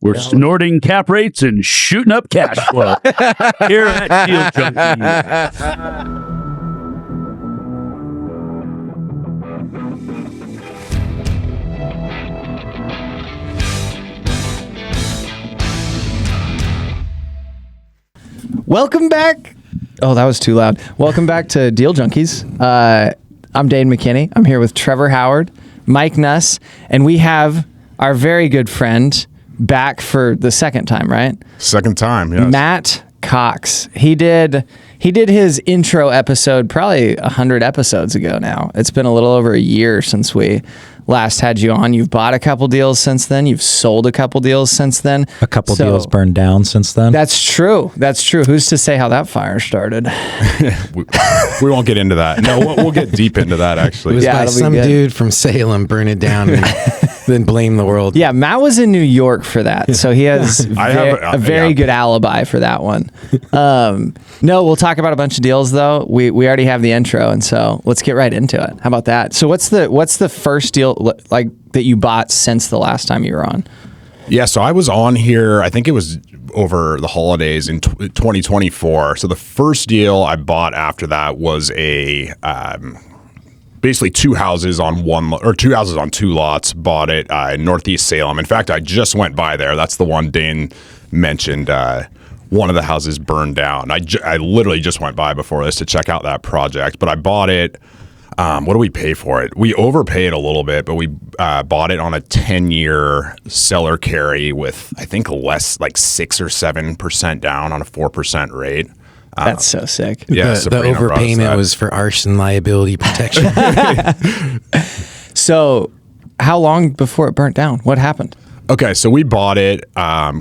We're snorting cap rates and shooting up cash flow here at Deal Junkies. Welcome back. Oh, that was too loud. Welcome back to Deal Junkies. I'm Dane McKinney. I'm here with Trevor Howard, Mike Nuss, and we have our very good friend back for the second time, right? Second time, yes. Matt Cox. He did his intro episode probably 100 episodes ago now. It's been a little over a year since we last had you on. You've bought a couple deals since then. You've sold a couple deals since then. A couple deals burned down since then. That's true. That's true. Who's to say how that fire started? we won't get into that. No, we'll get deep into that, actually. It was by some dude from Salem burn it down and then blame the world. Yeah, Matt was in New York for that, so he has a very good alibi for that one. No, we'll talk about a bunch of deals, though. We already have the intro, and so let's get right into it. How about that? So what's the first deal like that you bought since the last time you were on? Yeah, so I was on here, I think it was over the holidays in 2024. So the first deal I bought after that was basically two houses on two lots. Bought it in Northeast Salem. In fact, I just went by there. That's the one Dane mentioned. One of the houses burned down. I literally just went by before this to check out that project, but I bought it. What do we pay for it? We overpaid a little bit, but we bought it on a 10-year seller carry with, I think, less like 6 or 7% down on a 4% rate. That's so sick. Yeah, the overpayment was for arson liability protection. So how long before it burnt down? What happened? Okay, so we bought it,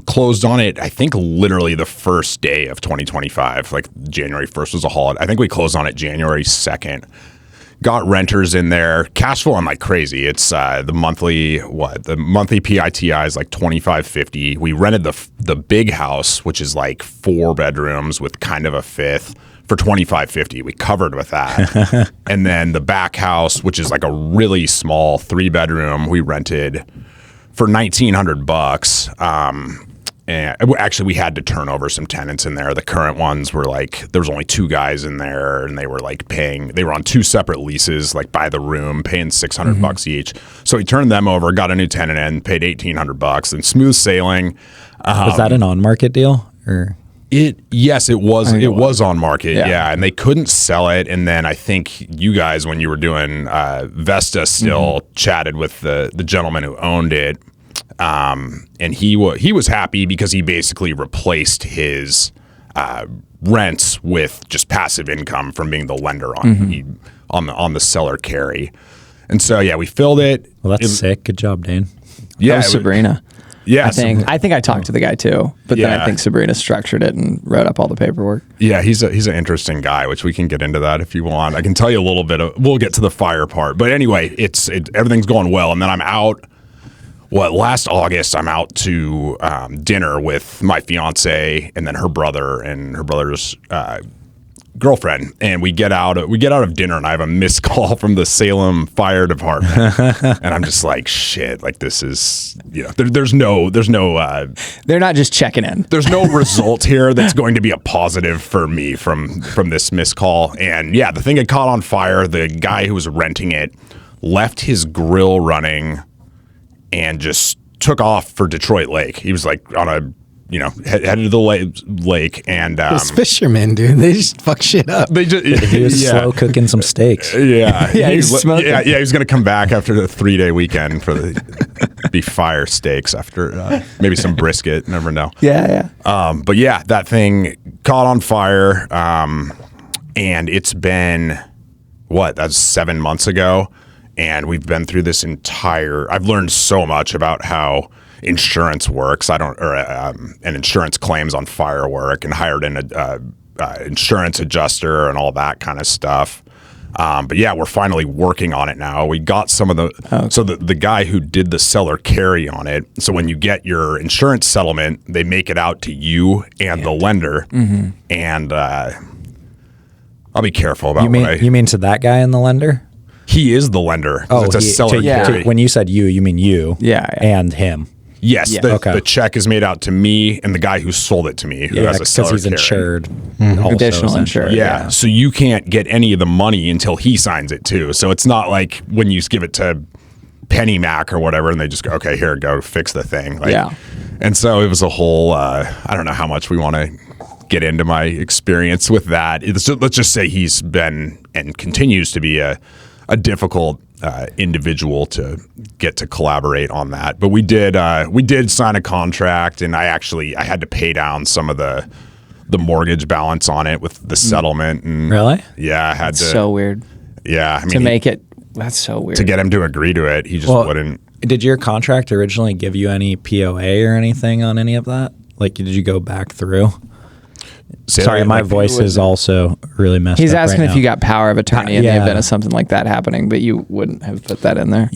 closed on it, I think literally the first day of 2025. Like January 1st was a holiday. I think we closed on it January 2nd. Got renters in there, cash flowing like crazy. It's the monthly PITI is like $2,550. We rented the big house, which is like 4 bedrooms with kind of a fifth, for $2,550. We covered with that. And then the back house, which is like a really small 3-bedroom, we rented for $1,900. And actually, we had to turn over some tenants in there. The current ones were like, there was only 2 guys in there, and they were like they were on 2 separate leases, like by the room, paying $600 each. So we turned them over, got a new tenant in, paid $1,800, and smooth sailing. Was that an on-market deal? Or Yes, it was. It was on market, yeah, and they couldn't sell it. And then I think you guys, when you were doing Vesta, still chatted with the gentleman who owned it. And he was happy because he basically replaced his rents with just passive income from being the lender on the seller carry. And so yeah, we filled it. Well, that's sick. Good job, Dane. Yeah, that was Sabrina. Yeah, I think I talked to the guy too, but then I think Sabrina structured it and wrote up all the paperwork. Yeah, he's an interesting guy, which we can get into that if you want. I can tell you a little bit. We'll get to the fire part, but anyway, everything's going well, and then I'm out. Last August, I'm out to dinner with my fiance and then her brother and her brother's girlfriend, and we get out of dinner, and I have a missed call from the Salem Fire Department, and I'm just like, shit, like this is, there's no. They're not just checking in. There's no result here that's going to be a positive for me from this missed call, and yeah, the thing had caught on fire. The guy who was renting it left his grill running and just took off for Detroit Lake. He was like on a, headed to the lake, and those fishermen, dude, they just fuck shit up. He was slow cooking some steaks. Yeah, he was smoking. Yeah, he was gonna come back after the 3-day weekend for the fire steaks after maybe some brisket. Never know. Yeah. But yeah, that thing caught on fire, and it's been that's 7 months ago. And we've been through this I've learned so much about how insurance works. And insurance claims on firework, and hired an insurance adjuster and all that kind of stuff. But yeah, we're finally working on it now. We got some of the guy who did the seller carry on it. So when you get your insurance settlement, they make it out to you and the lender. Mm-hmm. And I'll be careful about you mean to that guy and the lender? He is the lender. Oh, it's a seller. carry. When you said you mean you. Yeah. And him. Yes, Yeah. the check is made out to me and the guy who sold it to me, who has a because seller he's carry. insured. Additional essentially. insured. Yeah. So you can't get any of the money until he signs it too. So it's not like when you give it to Penny Mac or whatever and they just go, okay, here, go fix the thing. Like, Yeah. And so it was a whole, I don't know how much we want to get into my experience with that. Let's just say he's been and continues to be a difficult individual to get to collaborate on that. But we did sign a contract, and I had to pay down some of the mortgage balance on it with the settlement. And Really? yeah, I had to. So weird Yeah, I mean, to make it. That's so weird. to get him to agree to it, he just wouldn't. Did your contract originally give you any POA or anything on any of that? Like, did you go back through? Say Sorry, that, my like, voice is also really messed He's up asking right if now. you got power of attorney in the Yeah. event of something like that happening, but you wouldn't have put that in there.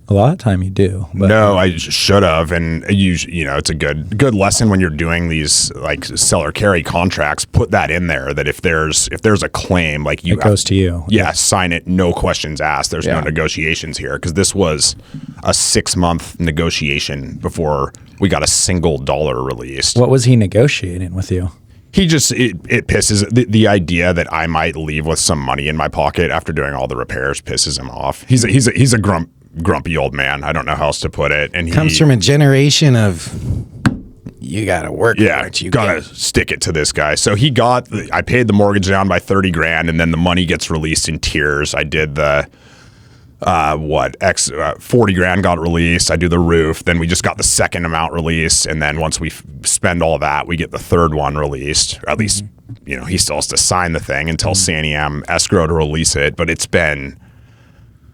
A lot of time you do. But No, I should have, and you know, it's a good lesson when you're doing these like seller carry contracts. Put that in there that if there's a claim, like it goes to you. Yeah, sign it. No questions asked. There's Yeah. no negotiations here because this was a 6-month negotiation before we got a single dollar released. What was he negotiating with you? He just it pisses the idea that I might leave with some money in my pocket after doing all the repairs pisses him off. He's a grumpy old man. I don't know how else to put it. And he Comes from a generation of you got to work. Yeah, for it. You gotta stick it to this guy. So I paid the mortgage down by $30,000, and then the money gets released in tiers. I did the $40,000 got released. I do the roof. Then we just got the second amount released, and then once we spend all that, we get the third one released. Or at least, you know, he still has to sign the thing until Sandy M escrow to release it. But it's been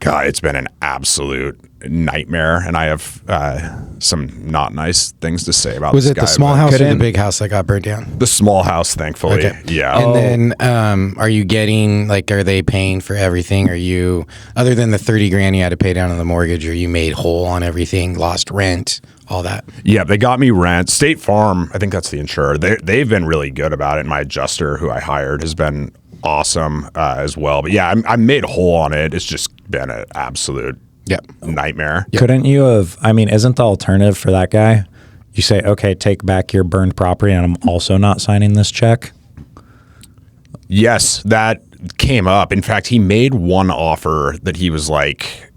an absolute nightmare, and I have some not nice things to say about Was this it guy, the small but- house or the big house that got burnt down? The small house, thankfully. Okay. Yeah. And then are you getting, like, are they paying for everything? Are you, other than the $30,000 you had to pay down on the mortgage, are you made whole on everything, lost rent, all that? Yeah, they got me rent. State Farm, I think that's the insurer. They've been really good about it. My adjuster, who I hired, has been awesome as well. But yeah, I'm made whole on it. It's just been an absolute nightmare. Couldn't you have? I mean, isn't the alternative for that guy? You say, okay, take back your burned property, and I'm also not signing this check. Yes, that came up. In fact, he made one offer that he was like,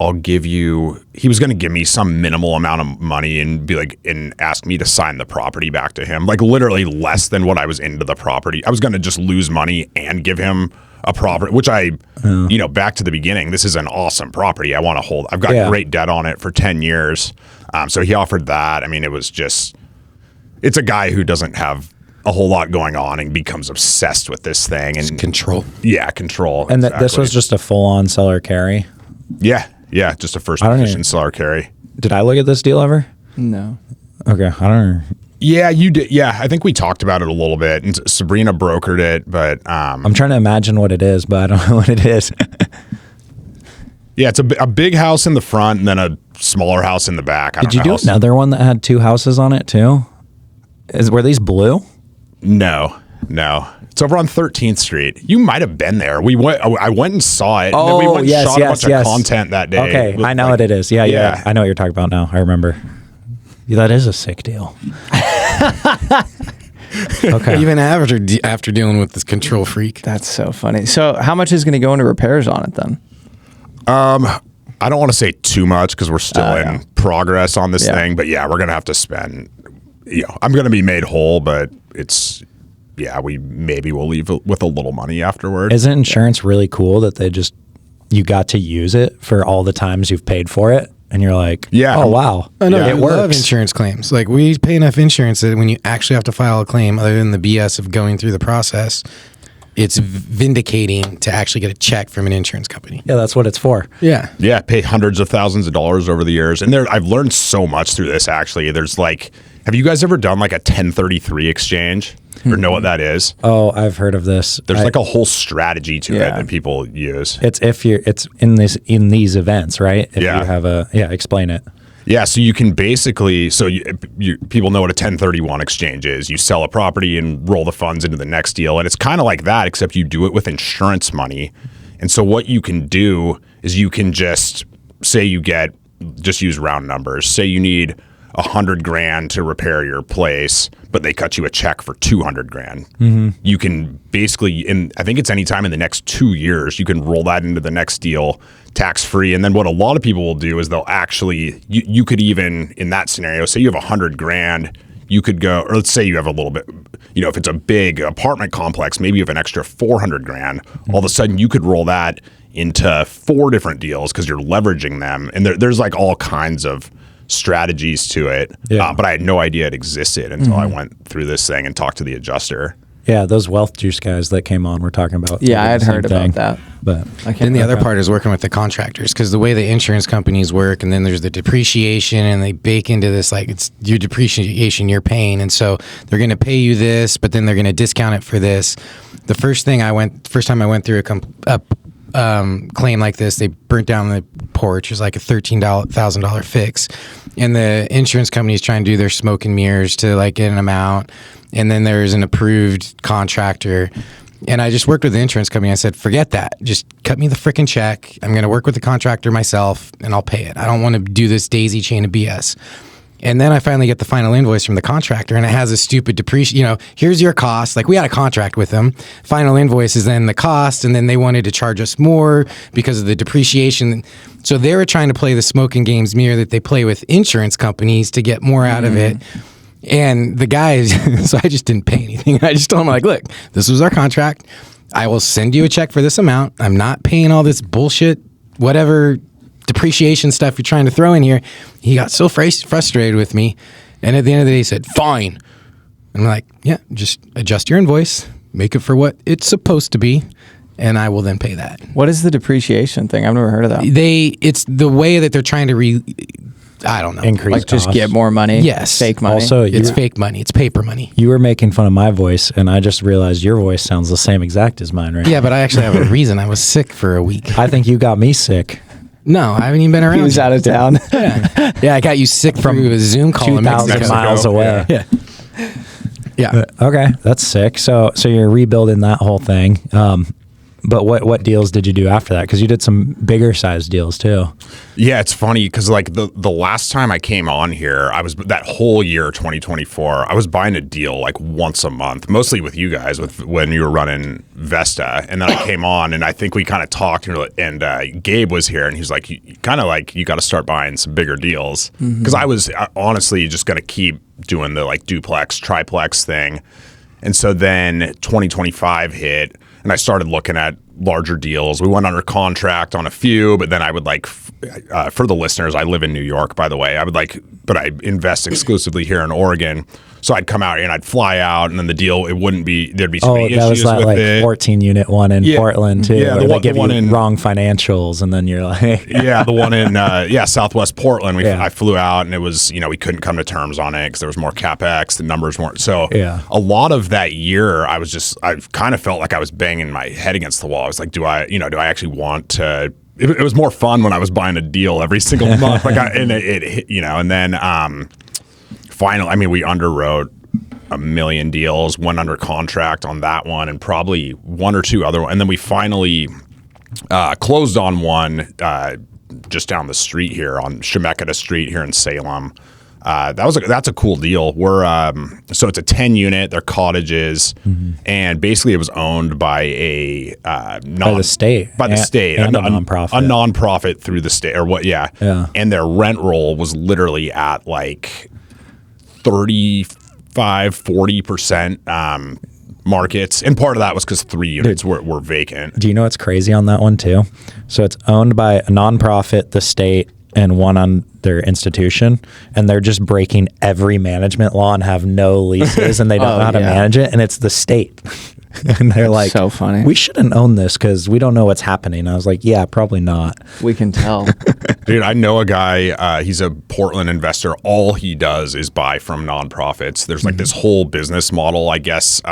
he was going to give me some minimal amount of money and be like, and ask me to sign the property back to him. Like literally less than what I was into the property. I was going to just lose money and give him a property, which back to the beginning, this is an awesome property. I want to hold. I've got great debt on it for 10 years. So he offered that. I mean, it's a guy who doesn't have a whole lot going on and becomes obsessed with this thing and Control. Yeah, control. And exactly. this was just a full-on seller carry. Yeah, just a first I don't position even- seller carry. Did I look at this deal ever? No. Okay, I don't know. Yeah, you did. Yeah, I think we talked about it a little bit, and Sabrina brokered it, but I'm trying to imagine what it is, but I don't know what it is. yeah, it's a big house in the front and then a smaller house in the back. Did you do another one that had 2 houses on it too? Were these blue? No. It's over on 13th Street. You might have been there. I went and saw it. And then we went and shot a bunch of content that day. Okay, I know what it is. Yeah. I know what you're talking about now. I remember. Yeah, that is a sick deal. Okay. Even after dealing with this control freak. That's so funny. So how much is going to go into repairs on it then? I don't want to say too much because we're still in progress on this Yeah. thing, but yeah, we're gonna have to spend. I'm gonna be made whole, but we maybe will leave with a little money afterward. Isn't insurance really cool that you got to use it for all the times you've paid for it? And you're like, Yeah. oh, wow. I know. Yeah. I love insurance claims. Like, we pay enough insurance that when you actually have to file a claim, other than the BS of going through the process, it's vindicating to actually get a check from an insurance company. Yeah, that's what it's for. Yeah. Yeah, pay hundreds of thousands of dollars over the years. And I've learned so much through this, actually. There's have you guys ever done like a 1033 exchange or know what that is? Oh, I've heard of this. There's like a whole strategy to it that people use. It's it's in these events, right? If Yeah. you have explain it. Yeah, so you can basically, people know what a 1031 exchange is. You sell a property and roll the funds into the next deal. And it's kind of like that, except you do it with insurance money. And so what you can do is you can just say you get just use round numbers. Say you need $100,000 to repair your place, but they cut you a check for $200,000. You can basically, I think it's anytime in the next 2 years, you can roll that into the next deal tax free. And then what a lot of people will do is they'll actually, you could even in that scenario, say you have $100,000, you could go, or let's say you have a little bit, if it's a big apartment complex, maybe you have an extra $400,000. All of a sudden you could roll that into 4 different deals because you're leveraging them. And there's like all kinds of strategies to it, but I had no idea it existed until I went through this thing and talked to the adjuster. Yeah, those wealth juice guys that came on were talking about. Yeah, I had heard about that. But then the other part is working with the contractors, because the way the insurance companies work, and then there's the depreciation, and they bake into this like it's your depreciation you're paying, and so they're going to pay you this, but then they're going to discount it for this. The first time I went through a claim like this, they burnt down the porch. It was like a $13,000 fix, and the insurance company is trying to do their smoke and mirrors to like get an amount, and then there's an approved contractor, and I just worked with the insurance company. I said, forget that, just cut me the freaking check. I'm going to work with the contractor myself and I'll pay it. I don't want to do this daisy chain of BS. And then I finally get the final invoice from the contractor, and it has a stupid depreciation. Here's your cost. Like, we had a contract with them. Final invoice is then the cost, and then they wanted to charge us more because of the depreciation. So they were trying to play the smoking games mirror that they play with insurance companies to get more out of it. And the guys, so I just didn't pay anything. I just told them, like, look, this was our contract. I will send you a check for this amount. I'm not paying all this bullshit, whatever depreciation stuff you're trying to throw in here. He got so frustrated with me, and at the end of the day he said, fine. I'm like, yeah, just adjust your invoice, make it for what it's supposed to be, and I will then pay that. What is the depreciation thing? I've never heard of that. It's the way that they're trying to I don't know. Increase like just costs. get more money. Yes. Fake money. Also, it's fake money. It's paper money. You were making fun of my voice, and I just realized your voice sounds the same exact as mine, right? Yeah, but I actually have a reason. I was sick for a week. I think you got me sick. No, I haven't even been around. He was out of town. Yeah, I got you sick from a Zoom call in 2,000 Mexico. miles away. Yeah. Okay, that's sick. So you're rebuilding that whole thing. But what deals did you do after that? Because you did some bigger size deals too. Yeah, it's funny because like the last time I came on here, I was that whole year 2024. I was buying a deal like once a month, mostly with you guys when you were running Vesta, and then I came on and I think we kind of talked, and Gabe was here and he's like, you got to start buying some bigger deals, because I was honestly just going to keep doing the like duplex, triplex thing, and so then 2025 hit. And I started looking at larger deals. We went under contract on a few, but then I would like, for the listeners, I live in New York, by the way. But I invest exclusively here in Oregon. So I'd come out here and I'd fly out, and then the deal, there'd be some issues that was that with like it. 14 unit one in Portland too. Yeah, they give you wrong financials, and then you're like, yeah, the one in Southwest Portland. I flew out, and it was we couldn't come to terms on it because there was more capex, the numbers weren't. So a lot of that year, I kind of felt like I was banging my head against the wall. I was like, do I actually want to? It was more fun when I was buying a deal every single month, and then finally, we underwrote a million deals, went under contract on that one, and probably one or two other ones. And then we finally closed on one just down the street here on Chemeketa Street here in Salem. That's a cool deal. So it's a 10 unit, they're cottages, and basically it was owned by by the state, and a nonprofit. A nonprofit through the state, or what? Yeah. And their rent roll was literally at like 35-40% markets, and part of that was because 3 units were vacant. Do you know what's crazy on that one too? So it's owned by a nonprofit, the state, and one on their institution, and they're just breaking every management law and have no leases, and they don't know how to manage it, and it's the state. And they're like, so funny. We shouldn't own this because we don't know what's happening. I was like, yeah, probably not. We can tell. Dude, I know a guy, he's a Portland investor. All he does is buy from nonprofits. There's like this whole business model, I guess.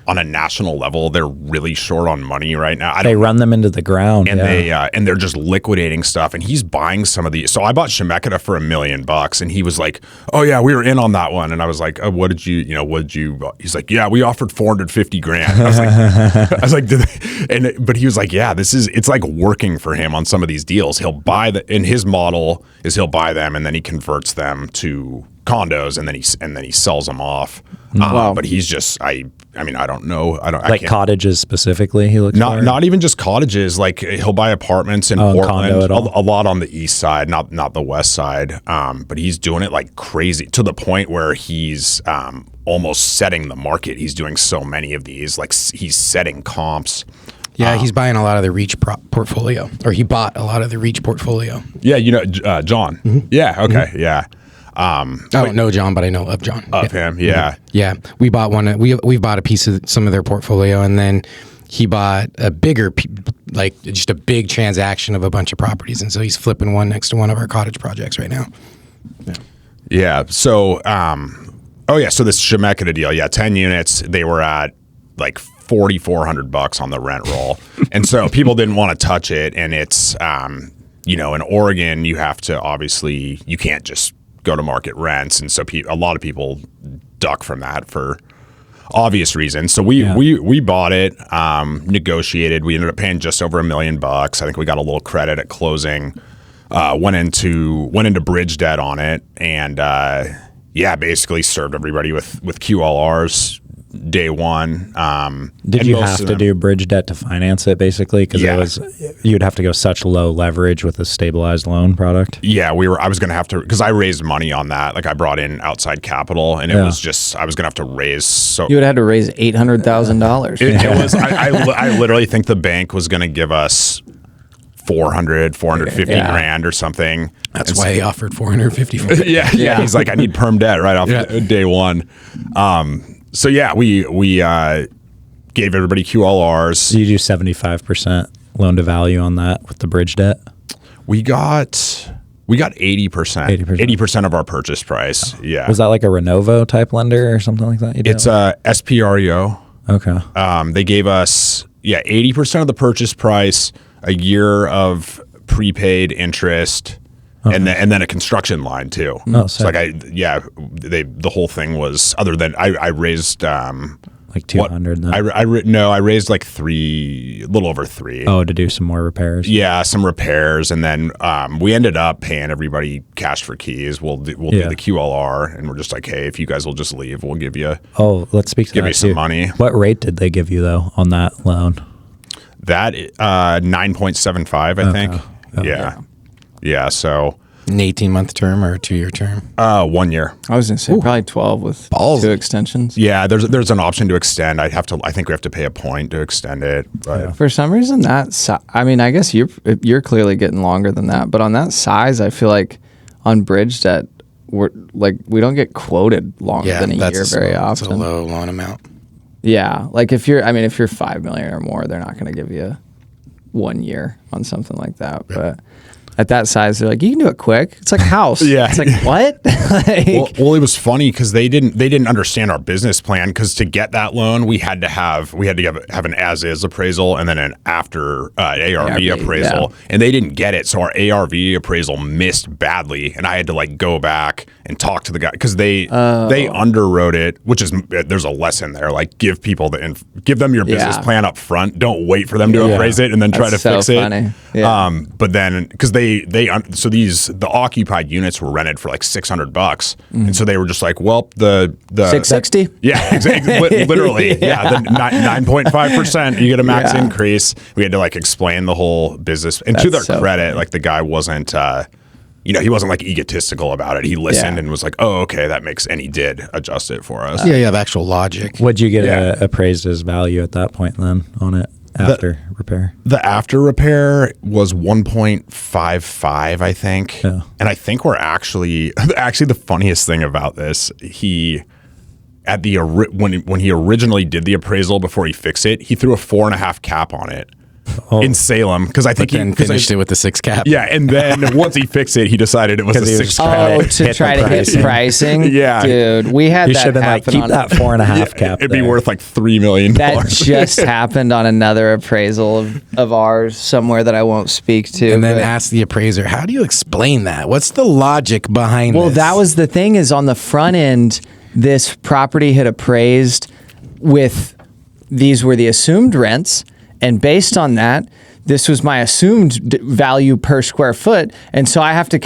on a national level, they're really short on money right now. They run them into the ground, and they're just liquidating stuff. And he's buying some of these. So I bought Shemeketa for $1 million, and he was like, "Oh yeah, we were in on that one." And I was like, "Oh, what did you? He's like, "Yeah, we offered $450,000." I was like, but he was like, "Yeah, it's like working for him on some of these deals. He'll buy in his model is he'll buy them and then he converts them to condos and then he sells them off." Wow. But he's just I don't know. Like cottages specifically. He looks not even just cottages. Like he'll buy apartments in Portland, a lot on the east side, not the west side. But he's doing it like crazy to the point where he's almost setting the market. He's doing so many of these, like he's setting comps. Yeah, he's buying a lot of the Reach portfolio, or he bought a lot of the Reach portfolio. Yeah, John. Mm-hmm. Yeah, okay, mm-hmm. Yeah. I don't know John, but I know of John. Of him, yeah. Mm-hmm. Yeah, we bought one. We bought a piece of some of their portfolio, and then he bought a bigger, like just a big transaction of a bunch of properties, and so he's flipping one next to one of our cottage projects right now. Yeah. So, so this Shemeketa deal, 10 units. They were at like $4,400 on the rent roll, and so people didn't want to touch it. And it's, in Oregon, you have to you can't just go to market rents, and so a lot of people duck from that for obvious reasons. So we bought it, negotiated. We ended up paying just over $1 million. I think we got a little credit at closing. Went into bridge debt on it, and basically served everybody with QLRs day one. Did you have to do bridge debt to finance it, basically? Because you'd have to go such low leverage with a stabilized loan product. Yeah, I was going to have to, because I raised money on that. Like I brought in outside capital, and it was just, I was going to have to raise. So you would have to raise $800,000. It was. I literally think the bank was going to give us $450 grand or something. That's why he offered $450. Yeah. He's like, I need perm debt right off day one. So we gave everybody QLRs. You do 75% loan to value on that with the bridge debt. We got 80%. 80% of our purchase price. Oh. Yeah. Was that like a Renovo type lender or something like that? It's a SPREO. Okay. They gave us 80% of the purchase price, a year of prepaid interest. Okay. And then a construction line too. No, so the whole thing was, other than I raised like 200. I raised like a little over 3. Oh, to do some more repairs. Yeah, some repairs, and then we ended up paying everybody cash for keys. We'll do the QLR, and we're just like, hey, if you guys will just leave, we'll give you. Oh, let's speak to give that you some money. What rate did they give you though on that loan? That 9.75, I think. Okay. Yeah, so an 18-month term or a 2-year term? 1 year. I was gonna say probably 12 with 2 extensions. Yeah, there's an option to extend. I think we have to pay a point to extend it. But for some reason I guess you're clearly getting longer than that. But on that size, I feel like on bridge debt, we don't get quoted longer than a year very often. It's a low loan amount. Yeah, like if you're $5 million or more, they're not going to give you 1 year on something like that. Yeah. But at that size, they're like, you can do it quick. It's like a house. Yeah. It's like, what? Well, it was funny because they didn't understand our business plan, because to get that loan, we had to have an as-is appraisal and then an after ARV appraisal, and they didn't get it. So our ARV appraisal missed badly, and I had to go back and talk to the guy, because they underwrote it, which is, there's a lesson there. Like, give them your business plan up front. Don't wait for them to appraise it and then try to fix funny. it. Yeah. But then, because the occupied units were rented for like $600, and so they were just like, well, the $660. Yeah, exactly. Literally, the 9.5%. You get a max increase. We had to explain the whole business, and to their credit, the guy wasn't. He wasn't egotistical about it. He listened and was like, "Oh, okay, that makes," and he did adjust it for us. You have actual logic. What'd you get appraised as value at that point then on it? After repair? The after repair was 1.55, I think. Yeah. And I think we're actually the funniest thing about this, when he originally did the appraisal before he fixed it, he threw a 4.5 cap on it. in Salem because I think he finished it with the 6 cap. Yeah, and then once he fixed it, he decided it was a 6 cap. Oh, to try to hit pricing. Yeah, dude, we had that happen. Like, keep that 4.5 cap. It'd be worth like $3 million. That just happened on another appraisal of ours somewhere that I won't speak to. And then ask the appraiser, how do you explain that? What's the logic behind this? Well, that was the thing, is on the front end, this property had appraised with, these were the assumed rents, and based on that, this was my assumed value per square foot, and so I have to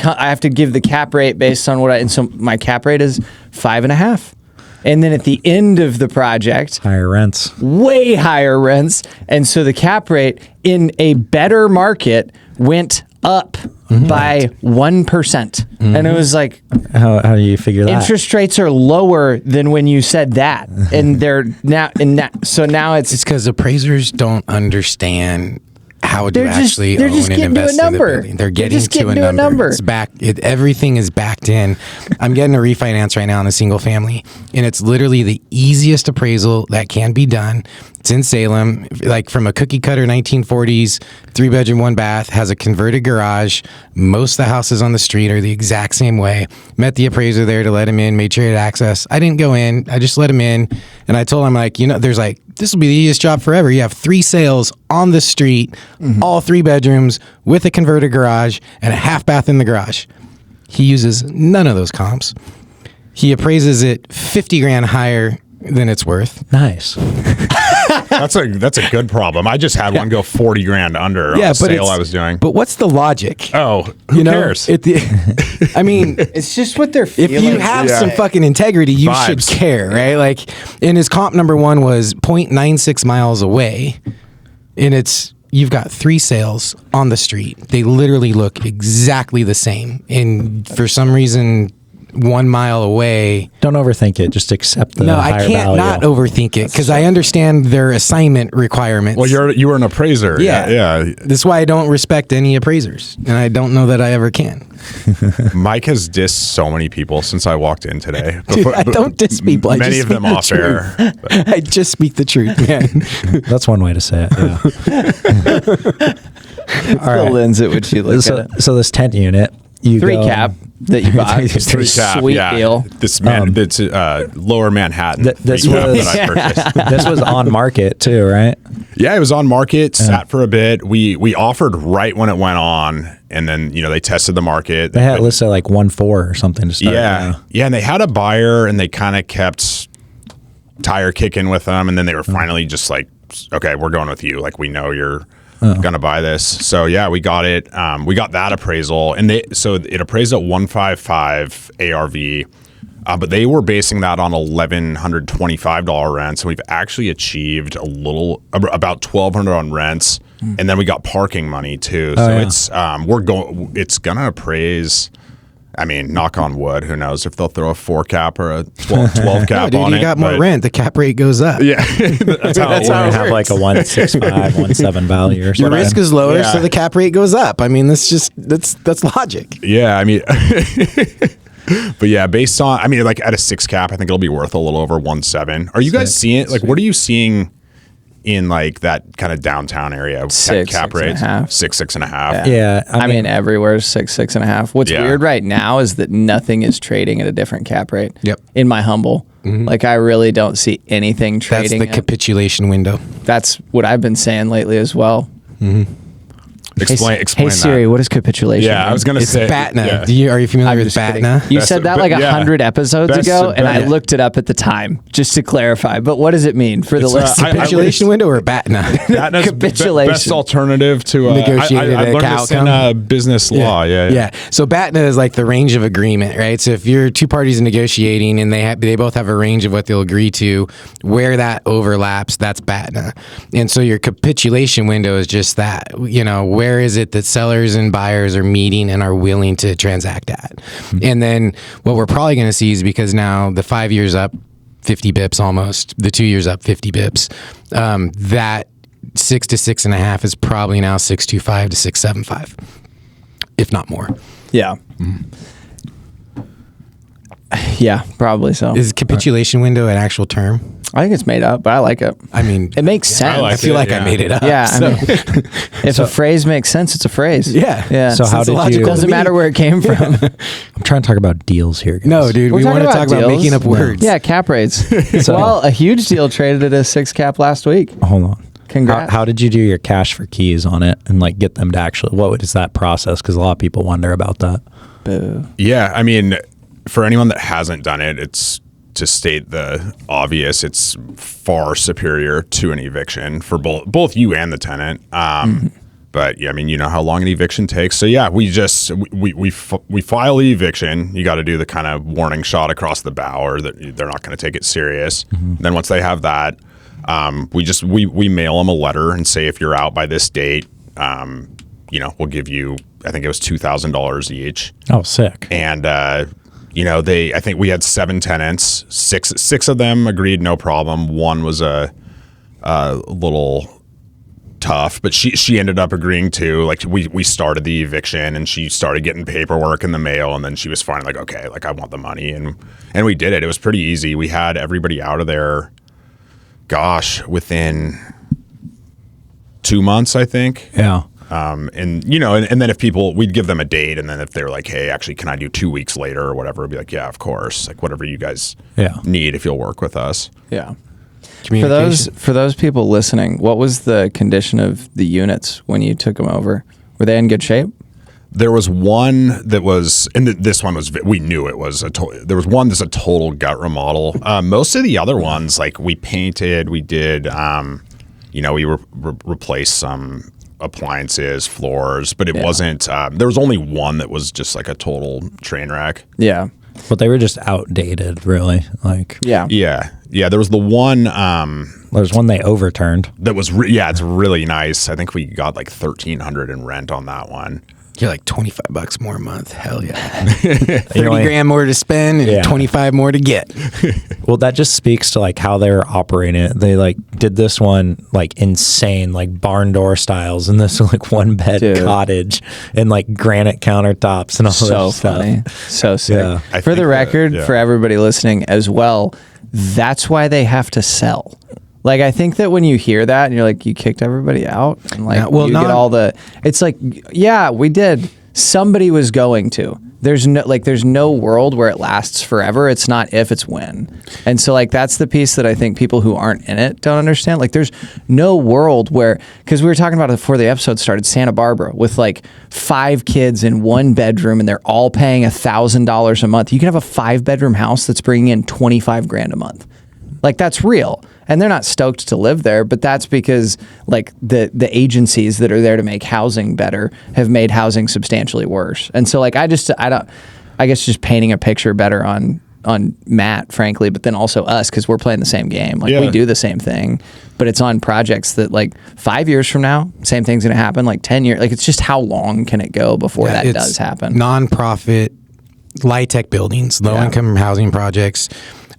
give the cap rate based on and so my cap rate is 5.5. And then at the end of the project, higher rents, way higher rents. And so the cap rate in a better market went up by 1%. And it was like, how do you figure that? Interest rates are lower than when you said that. And they're so now it's because appraisers don't understand how to actually own and invest in the building. They're getting to a number. It's back. Everything is backed in. I'm getting a refinance right now on a single family, and it's literally the easiest appraisal that can be done. It's in Salem, like from a cookie cutter 1940s, 3-bedroom, 1-bath, has a converted garage. Most of the houses on the street are the exact same way. Met the appraiser there to let him in, made sure he had access. I didn't go in. I just let him in, and I told him, like, there's like, this will be the easiest job forever. You have 3 sales on the street, all 3 bedrooms with a converted garage and a half bath in the garage. He uses none of those comps. He appraises it $50,000 higher than it's worth. Nice. That's a good problem. I just had one go $40,000 under on a sale I was doing. But what's the logic? Oh, who cares? I mean, it's just what they're feeling. If you have some fucking integrity, you should care, right? Like, and his comp number 1 was 0.96 miles away, and you've got 3 sales on the street. They literally look exactly the same, and for some reason, 1 mile away. Don't overthink it. Just accept the higher value. I can't not overthink it because I understand their assignment requirements. Well, you were an appraiser. Yeah. That's why I don't respect any appraisers, and I don't know that I ever can. Mike has dissed so many people since I walked in today. Dude, I don't diss people. I many just of them off air. I just speak the truth, man. That's one way to say it. Yeah. All right. The lens at which you look at it. So this tent unit, 3 cap that you bought. 3 cap, sweet deal. This that's Lower Manhattan. This that I purchased. This was on market too, right? Yeah, it was on market. Sat for a bit. We offered right when it went on, and then they tested the market. They had it listed like 1.4 or something to start. Yeah, and they had a buyer, and they kind of kept tire kicking with them, and then they were finally just like, okay, we're going with you. Like, we know you're gonna buy this. So yeah, we got it. We got that appraisal, and it appraised at 155 ARV, but they were basing that on $1,125 rents, and we've actually achieved about $1,200 on rents, and then we got parking money too. So it's gonna appraise. I mean, knock on wood, who knows if they'll throw a 4 cap or a 12 cap on it. You got more rent, the cap rate goes up. Yeah, that's how it works. Have like a 1.65, 1.7 value or something. Your risk is lower, so the cap rate goes up. I mean, that's logic. Yeah, I mean, but yeah, based on, I mean, like at a 6 cap, I think it'll be worth a little over 1.7. Are you guys seeing it? Like, what are you seeing in like that kind of downtown area? 6, cap rates, 6.5. Yeah, I mean everywhere's 6.5. What's weird right now is that nothing is trading at a different cap rate. Yep. In my humble, like I really don't see anything trading. That's the capitulation window. That's what I've been saying lately as well. Explain Hey Siri, that. what is capitulation? Yeah, I was gonna say BATNA. Yeah. Are you familiar with BATNA? You said that like 100 episodes ago, and I looked it up at the time just to clarify. But what does it mean for the listener? Capitulation window or BATNA? BATNA's capitulation. Best alternative to negotiated I learned this in business law. Yeah. So BATNA is like the range of agreement, right? So if you're 2 parties negotiating and they both have a range of what they'll agree to, where that overlaps, that's BATNA. And so your capitulation window is just that. Where is it that sellers and buyers are meeting and are willing to transact at? And then what we're probably going to see is, because now the 5 years up 50 bips almost, the 2 years up 50 bips, that 6 to 6.5 is probably now 6.25 to 6.75, if not more. Yeah. Yeah, probably so. Is capitulation window an actual term? I think it's made up, but I like it. I mean, it makes sense. I feel like I made it up. Yeah. So. I mean, if a phrase makes sense, it's a phrase. Yeah. Yeah. So how did you? It doesn't matter where it came from. I'm trying to talk about deals here, guys. No, dude. We want to talk about making up words. Yeah, cap rates. Well, a huge deal traded at a 6 cap last week. Hold on. Congrats. How did you do your cash for keys on it and like get them to actually? What is that process? Because a lot of people wonder about that. Boo. Yeah, I mean, for anyone that hasn't done it, it's to state the obvious. It's far superior to an eviction for both you and the tenant. But yeah, I mean, you know how long an eviction takes. So yeah, we file the eviction. You got to do the kind of warning shot across the bow, or that they're not going to take it serious. Then once they have that, we mail them a letter and say, if you're out by this date, we'll give you, I think it was $2,000 each. Oh, sick. And I think we had 7 tenants. Six of them agreed, no problem. One was a little tough, but she ended up agreeing too. Like we started the eviction, and she started getting paperwork in the mail, and then she was finally like, okay, like I want the money, and we did it. It was pretty easy. We had everybody out of there, within 2 months, I think. Yeah. And then if we'd give them a date, and then if they're like, hey, actually, can I do 2 weeks later or whatever? It'd be like, yeah, of course. Like whatever you guys need, if you'll work with us. Yeah. For those people listening, what was the condition of the units when you took them over? Were they in good shape? There was one that was, and this one was, we knew it was there was one that's a total gut remodel. Most of the other ones, like we painted, we did, we replaced some appliances, floors, but it wasn't, there was only one that was just like a total train wreck. Yeah. But they were just outdated, really. Like Yeah. There was the one. There's one they overturned. That was it's really nice. I think we got like $1,300 in rent on that one. You're like $25 more a month. Hell yeah. 30 grand more to spend and 25 more to get. Well, that just speaks to like how they were operating it. They like did this one like insane, like barn door styles, and this like 1-bed cottage and like granite countertops and all that stuff. Funny. So sick. Yeah. For the record, for everybody listening as well, that's why they have to sell. Like, I think that when you hear that and you're like, you kicked everybody out, and like, get all the, it's like, yeah, we did. Somebody was going to. There's no world where it lasts forever. It's not if, it's when. And so like, that's the piece that I think people who aren't in it don't understand. Like, there's no world where, because we were talking about it before the episode started, Santa Barbara with like 5 kids in 1 bedroom, and they're all paying $1,000 a month. You can have a 5-bedroom house that's bringing in 25 grand a month. Like, that's real. And they're not stoked to live there, but that's because like the agencies that are there to make housing better have made housing substantially worse. And so like, I guess just painting a picture better on Matt, frankly, but then also us, because we're playing the same game. Like we do the same thing, but it's on projects that like 5 years from now, same thing's going to happen. Like 10 years, like it's just how long can it go before that does happen? Nonprofit, light tech buildings, low income housing projects.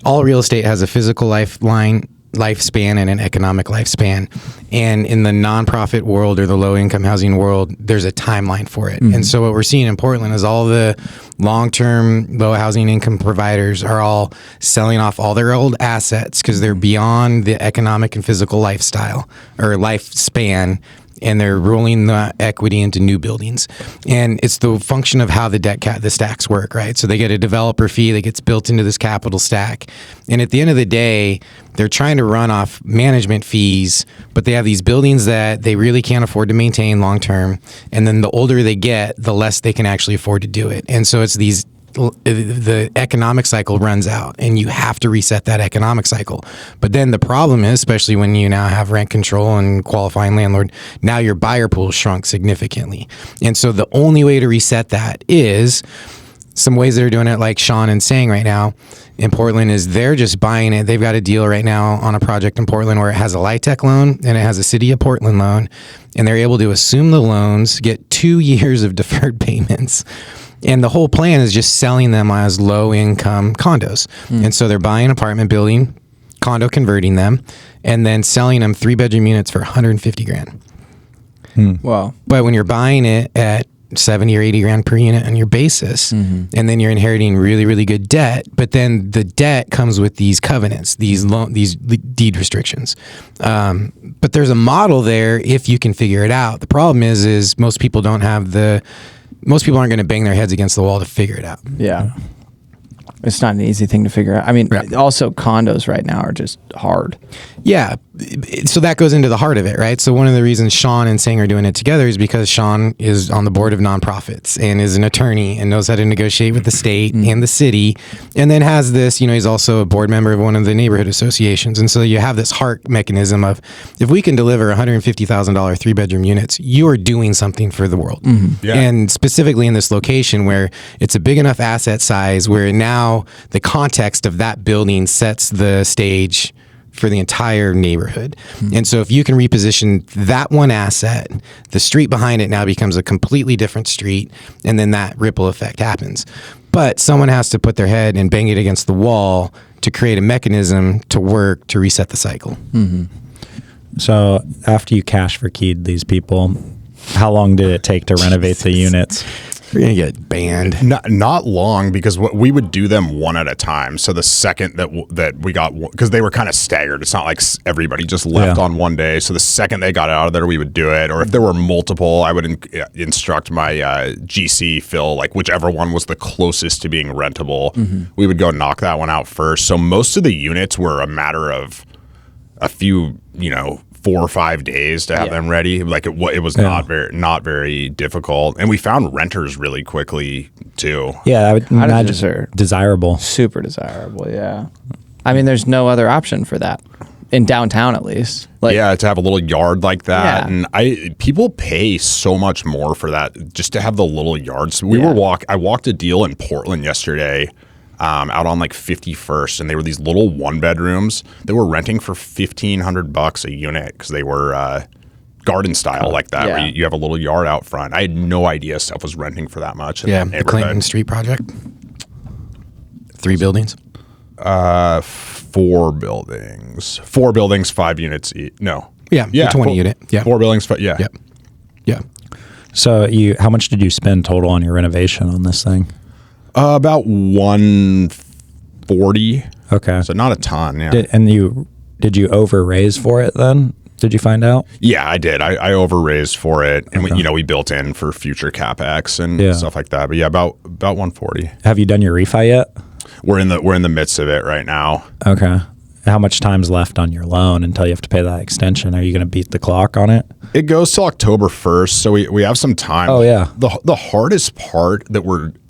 All real estate has a physical lifespan and an economic lifespan. And in the nonprofit world or the low income housing world, there's a timeline for it. And so what we're seeing in Portland is all the long-term low housing income providers are all selling off all their old assets because they're beyond the economic and physical lifestyle or lifespan, and they're rolling the equity into new buildings. And it's the function of how the stacks work, right? So they get a developer fee that gets built into this capital stack. And at the end of the day, they're trying to run off management fees, but they have these buildings that they really can't afford to maintain long term. And then the older they get, the less they can actually afford to do it. And so it's the economic cycle runs out, and you have to reset that economic cycle. But then the problem is, especially when you now have rent control and qualifying landlord, now your buyer pool shrunk significantly. And so the only way to reset that is some ways that are doing it, like Sean is saying right now in Portland, is they're just buying it. They've got a deal right now on a project in Portland where it has a LIHTC loan and it has a City of Portland loan, and they're able to assume the loans, get 2 years of deferred payments. And the whole plan is just selling them as low-income condos. And so they're buying an apartment building, condo converting them, and then selling them 3-bedroom units for $150 grand. Wow. But when you're buying it at 70 or 80 grand per unit on your basis. And then you're inheriting really, really good debt. But then the debt comes with these covenants, these deed restrictions. But there's a model there if you can figure it out. The problem is most people aren't going to bang their heads against the wall to figure it out. Yeah. It's not an easy thing to figure out. I mean, also condos right now are just hard. Yeah. So that goes into the heart of it, right? So one of the reasons Sean and Sang are doing it together is because Sean is on the board of nonprofits and is an attorney and knows how to negotiate with the state and the city, and then has this, he's also a board member of one of the neighborhood associations. And so you have this heart mechanism of, if we can deliver $150,000 3-bedroom units, you are doing something for the world. Yeah. And specifically in this location where it's a big enough asset size where now the context of that building sets the stage for the entire neighborhood. And so if you can reposition that one asset, the street behind it now becomes a completely different street, and then that ripple effect happens. But someone has to put their head and bang it against the wall to create a mechanism to work to reset the cycle. So after you cash for keyed these people, how long did it take to renovate the units? We're going to get banned. Not long, because we would do them one at a time. So the second that we got, because they were kind of staggered. It's not like everybody just left on one day. So the second they got out of there, we would do it. Or if there were multiple, I would instruct my GC, Phil, like whichever one was the closest to being rentable, we would go knock that one out first. So most of the units were a matter of a few, 4 or 5 days to have them ready. Like it was not very difficult, and we found renters really quickly too. Yeah, I would imagine desirable, super desirable. Yeah, I mean, there's no other option for that in downtown, at least. To have a little yard like that, and people pay so much more for that just to have the little yards. I walked a deal in Portland yesterday. Out on like 51st, and they were these little 1-bedrooms that were renting for $1,500 a unit because they were garden style like that, where you have a little yard out front. I had no idea stuff was renting for that much. The Clinton Street project. 3 buildings. 4 buildings. 4 buildings, 5 units each. No. Yeah. 20 unit. Yeah. 4 buildings. Yeah. Yep. Yeah. So how much did you spend total on your renovation on this thing? About $140. Okay. So not a ton. Yeah. Did you over raise for it then? Did you find out? Yeah, I did. I over raised for it, and we built in for future capex and stuff like that. But yeah, about 140. Have you done your refi yet? We're in the midst of it right now. Okay. How much time's left on your loan until you have to pay that extension? Are you going to beat the clock on it? It goes till October 1st, so we have some time. Oh yeah. The hardest part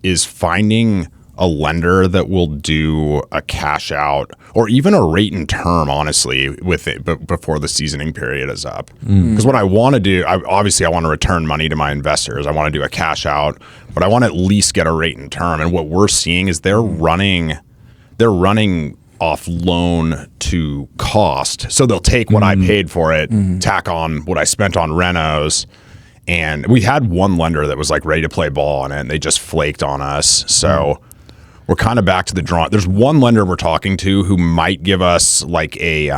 is finding a lender that will do a cash out or even a rate and term, honestly, with it, but before the seasoning period is up. Because what I want to do, I want to return money to my investors. I want to do a cash out, but I want to at least get a rate and term. And what we're seeing is they're running off loan to cost. So they'll take what I paid for it, tack on what I spent on renos. And we had one lender that was like ready to play ball on it, and they just flaked on us. So we're kind of back to the drawing. There's one lender we're talking to who might give us like a,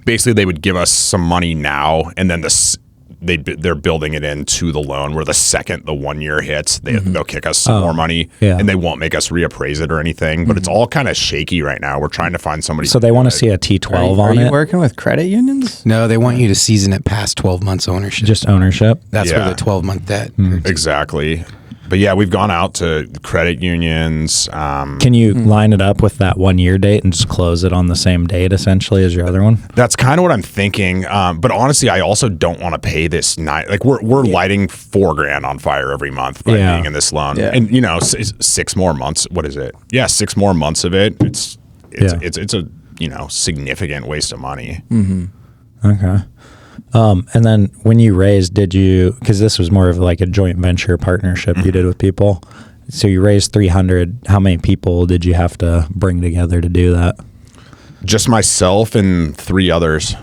basically they would give us some money now, and then they're building it into the loan where the second the 1 year hits, they'll kick us some more money, and they won't make us reappraise it or anything. But it's all kind of shaky right now. We're trying to find somebody. So they want to see a T12 on it. Are you working with credit unions? No, they want you to season it past 12 months ownership. Just ownership? That's where the 12-month debt. Exactly. But yeah, we've gone out to credit unions. Can you line it up with that 1 year date and just close it on the same date essentially as your other one? That's kind of what I'm thinking. But honestly, I also don't want to pay this we're lighting $4,000 on fire every month by being in this loan. Yeah. And 6 more months. What is it? Yeah, 6 more months of it. It's a significant waste of money. Okay. And then when you raised, because this was more of like a joint venture partnership you did with people. So you raised 300. How many people did you have to bring together to do that? Just myself and 3 others.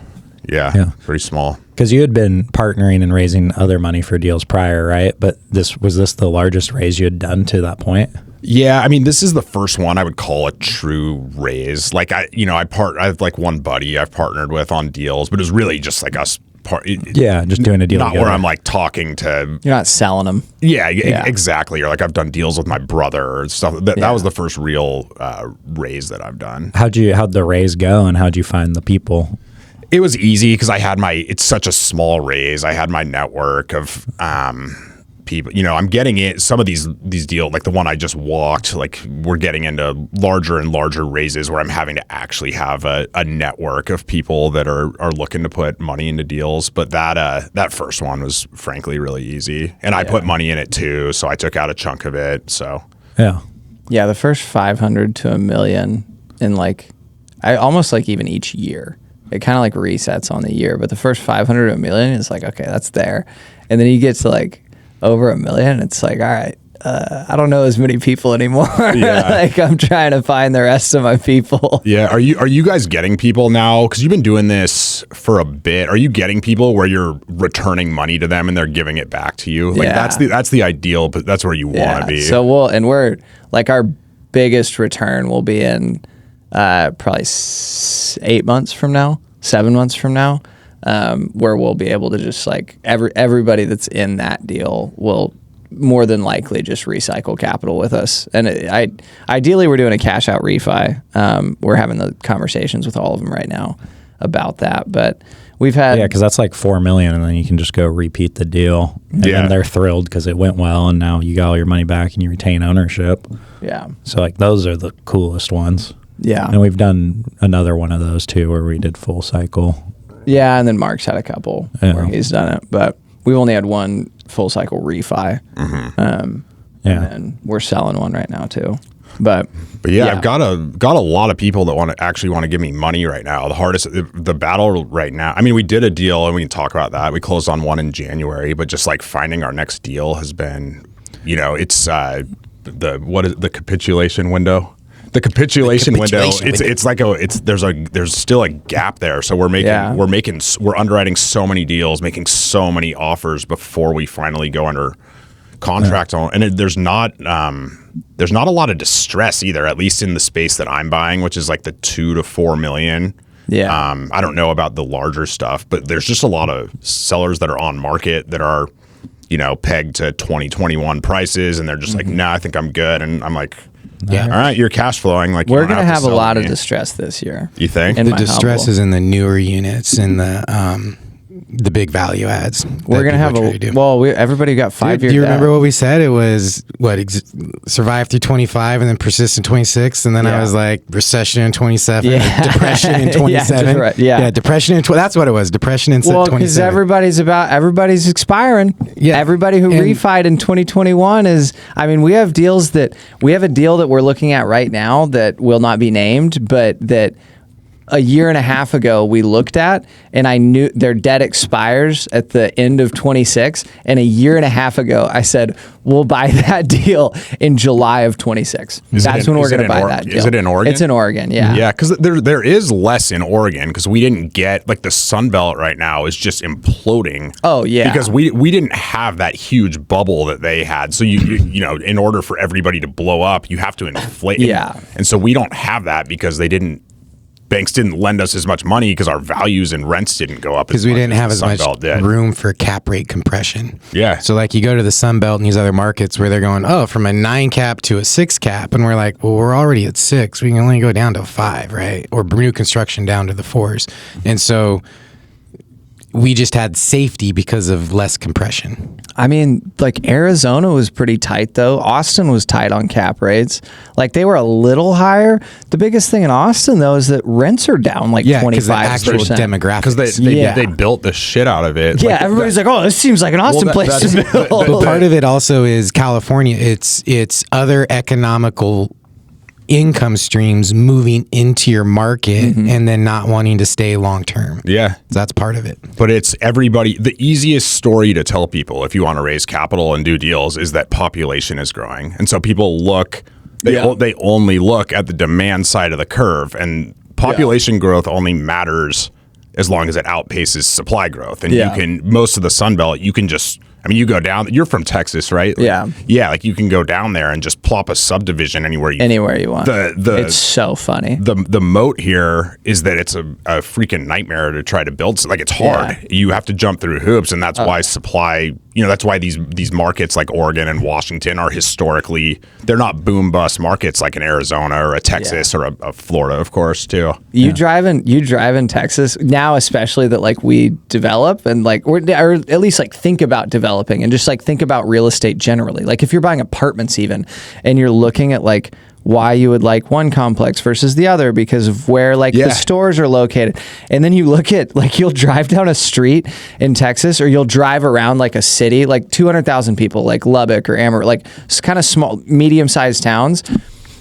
Yeah. Pretty small. Because you had been partnering and raising other money for deals prior, right? But was this the largest raise you had done to that point? Yeah, I mean, this is the first one I would call a true raise. Like I have like one buddy I've partnered with on deals, but it was really just like us part. Just doing a deal. Not together. where I'm like talking to. You're not selling them. Yeah, exactly. Or like I've done deals with my brother or stuff. That was the first real raise that I've done. How'd the raise go, and how'd you find the people? It was easy because it's such a small raise. I had my network of people. I'm getting it. Some of these deals, like the one I just walked, like we're getting into larger and larger raises where I'm having to actually have a network of people that are looking to put money into deals. But that first one was frankly really easy, and I put money in it too, so I took out a chunk of it. So yeah, the first 500 to $1 million in I almost like even each year. It kind of like resets on the year, but the first 500 to $1 million is like, okay, that's there. And then you get to like over $1 million. It's like, all right, I don't know as many people anymore. Yeah. Like I'm trying to find the rest of my people. Yeah. Are you guys getting people now? Cause you've been doing this for a bit. Are you getting people where you're returning money to them and they're giving it back to you? Like that's the ideal, but that's where you want to be. So we're like our biggest return will be in probably 8 months from now, 7 months from now, where we'll be able to just like everybody that's in that deal will more than likely just recycle capital with us. And ideally we're doing a cash out refi. We're having the conversations with all of them right now about that, but we've had because that's like $4 million, and then you can just go repeat the deal, and then they're thrilled because it went well, and now you got all your money back and you retain ownership. Yeah. So like those are the coolest ones. Yeah. And we've done another one of those too where we did full cycle. Yeah, and then Mark's had a couple where he's done it, but we've only had one full cycle refi. And then we're selling one right now too. But I've got a lot of people that want to give me money right now. The battle right now. I mean, we did a deal, and we can talk about that. We closed on one in January, but just like finding our next deal has been, it's the capitulation window. The capitulation window. There's still a gap there. So we're underwriting so many deals, making so many offers before we finally go under contract on. And there's not a lot of distress either, at least in the space that I'm buying, which is like the 2 to 4 million. Yeah. I don't know about the larger stuff, but there's just a lot of sellers that are on market that are, pegged to 2021 prices, and they're just like, nah, I think I'm good. And I'm like, all right, you're cash flowing. Like we're gonna have a lot of distress this year. You think? The distress is in the newer units and the big value adds. We're gonna have everybody got 5 years. Do you remember what we said? It was survive through 25 and then persist in 26, and then I was like recession in 27, depression in 27. Depression in that's what it was. Depression in 27. Well, because everybody's expiring. Yeah, everybody who refied in 2021 is. I mean, we have a deal that we're looking at right now that will not be named, but that a year and a half ago we looked at, and I knew their debt expires at the end of 26, and a year and a half ago I said we'll buy that deal in July of 26. That's when we're going to buy that deal. Is it in Oregon? It's in Oregon, yeah. Yeah, because there is less in Oregon because we didn't get, like, the Sun Belt right now is just imploding. Oh, yeah. Because we didn't have that huge bubble that they had. So, you know, in order for everybody to blow up, you have to inflate. Yeah. And so we don't have that because banks didn't lend us as much money because our values and rents didn't go up because we didn't have as much room for cap rate compression. Yeah. So like you go to the Sun Belt and these other markets where they're going, from a 9 cap to a 6 cap, and we're like, well, we're already at 6. We can only go down to 5, right? Or new construction down to the 4s. And so we just had safety because of less compression. I mean, like Arizona was pretty tight though. Austin was tight on cap rates. Like they were a little higher. The biggest thing in Austin though is that rents are down like 25%. Because the actual demographics. Because they built the shit out of it. Yeah, everybody's like, oh, this seems like an Austin place to build. But part of it also is California. It's other economical income streams moving into your market and then not wanting to stay long term. Yeah. That's part of it. But it's everybody. The easiest story to tell people if you want to raise capital and do deals is that population is growing. And so people they only look at the demand side of the curve, and population growth only matters as long as it outpaces supply growth. And most of the Sun Belt, you can just I mean, you go down, you're from Texas, right? Yeah. Yeah. Like you can go down there and just plop a subdivision anywhere you want. It's so funny. The moat here is that it's a freaking nightmare to try to build. Like it's hard. Yeah. You have to jump through hoops, and that's why supply, that's why these markets like Oregon and Washington are historically, they're not boom bust markets like in Arizona or a Texas or a Florida, of course, too. You drive in Texas now, especially that like we develop and like, or at least like think about developing and just like think about real estate generally. Like if you're buying apartments even, and you're looking at like why you would like one complex versus the other because of where like the stores are located. And then you look at like, you'll drive down a street in Texas, or you'll drive around like a city, like 200,000 people, like Lubbock or Amarillo, like kind of small, medium-sized towns.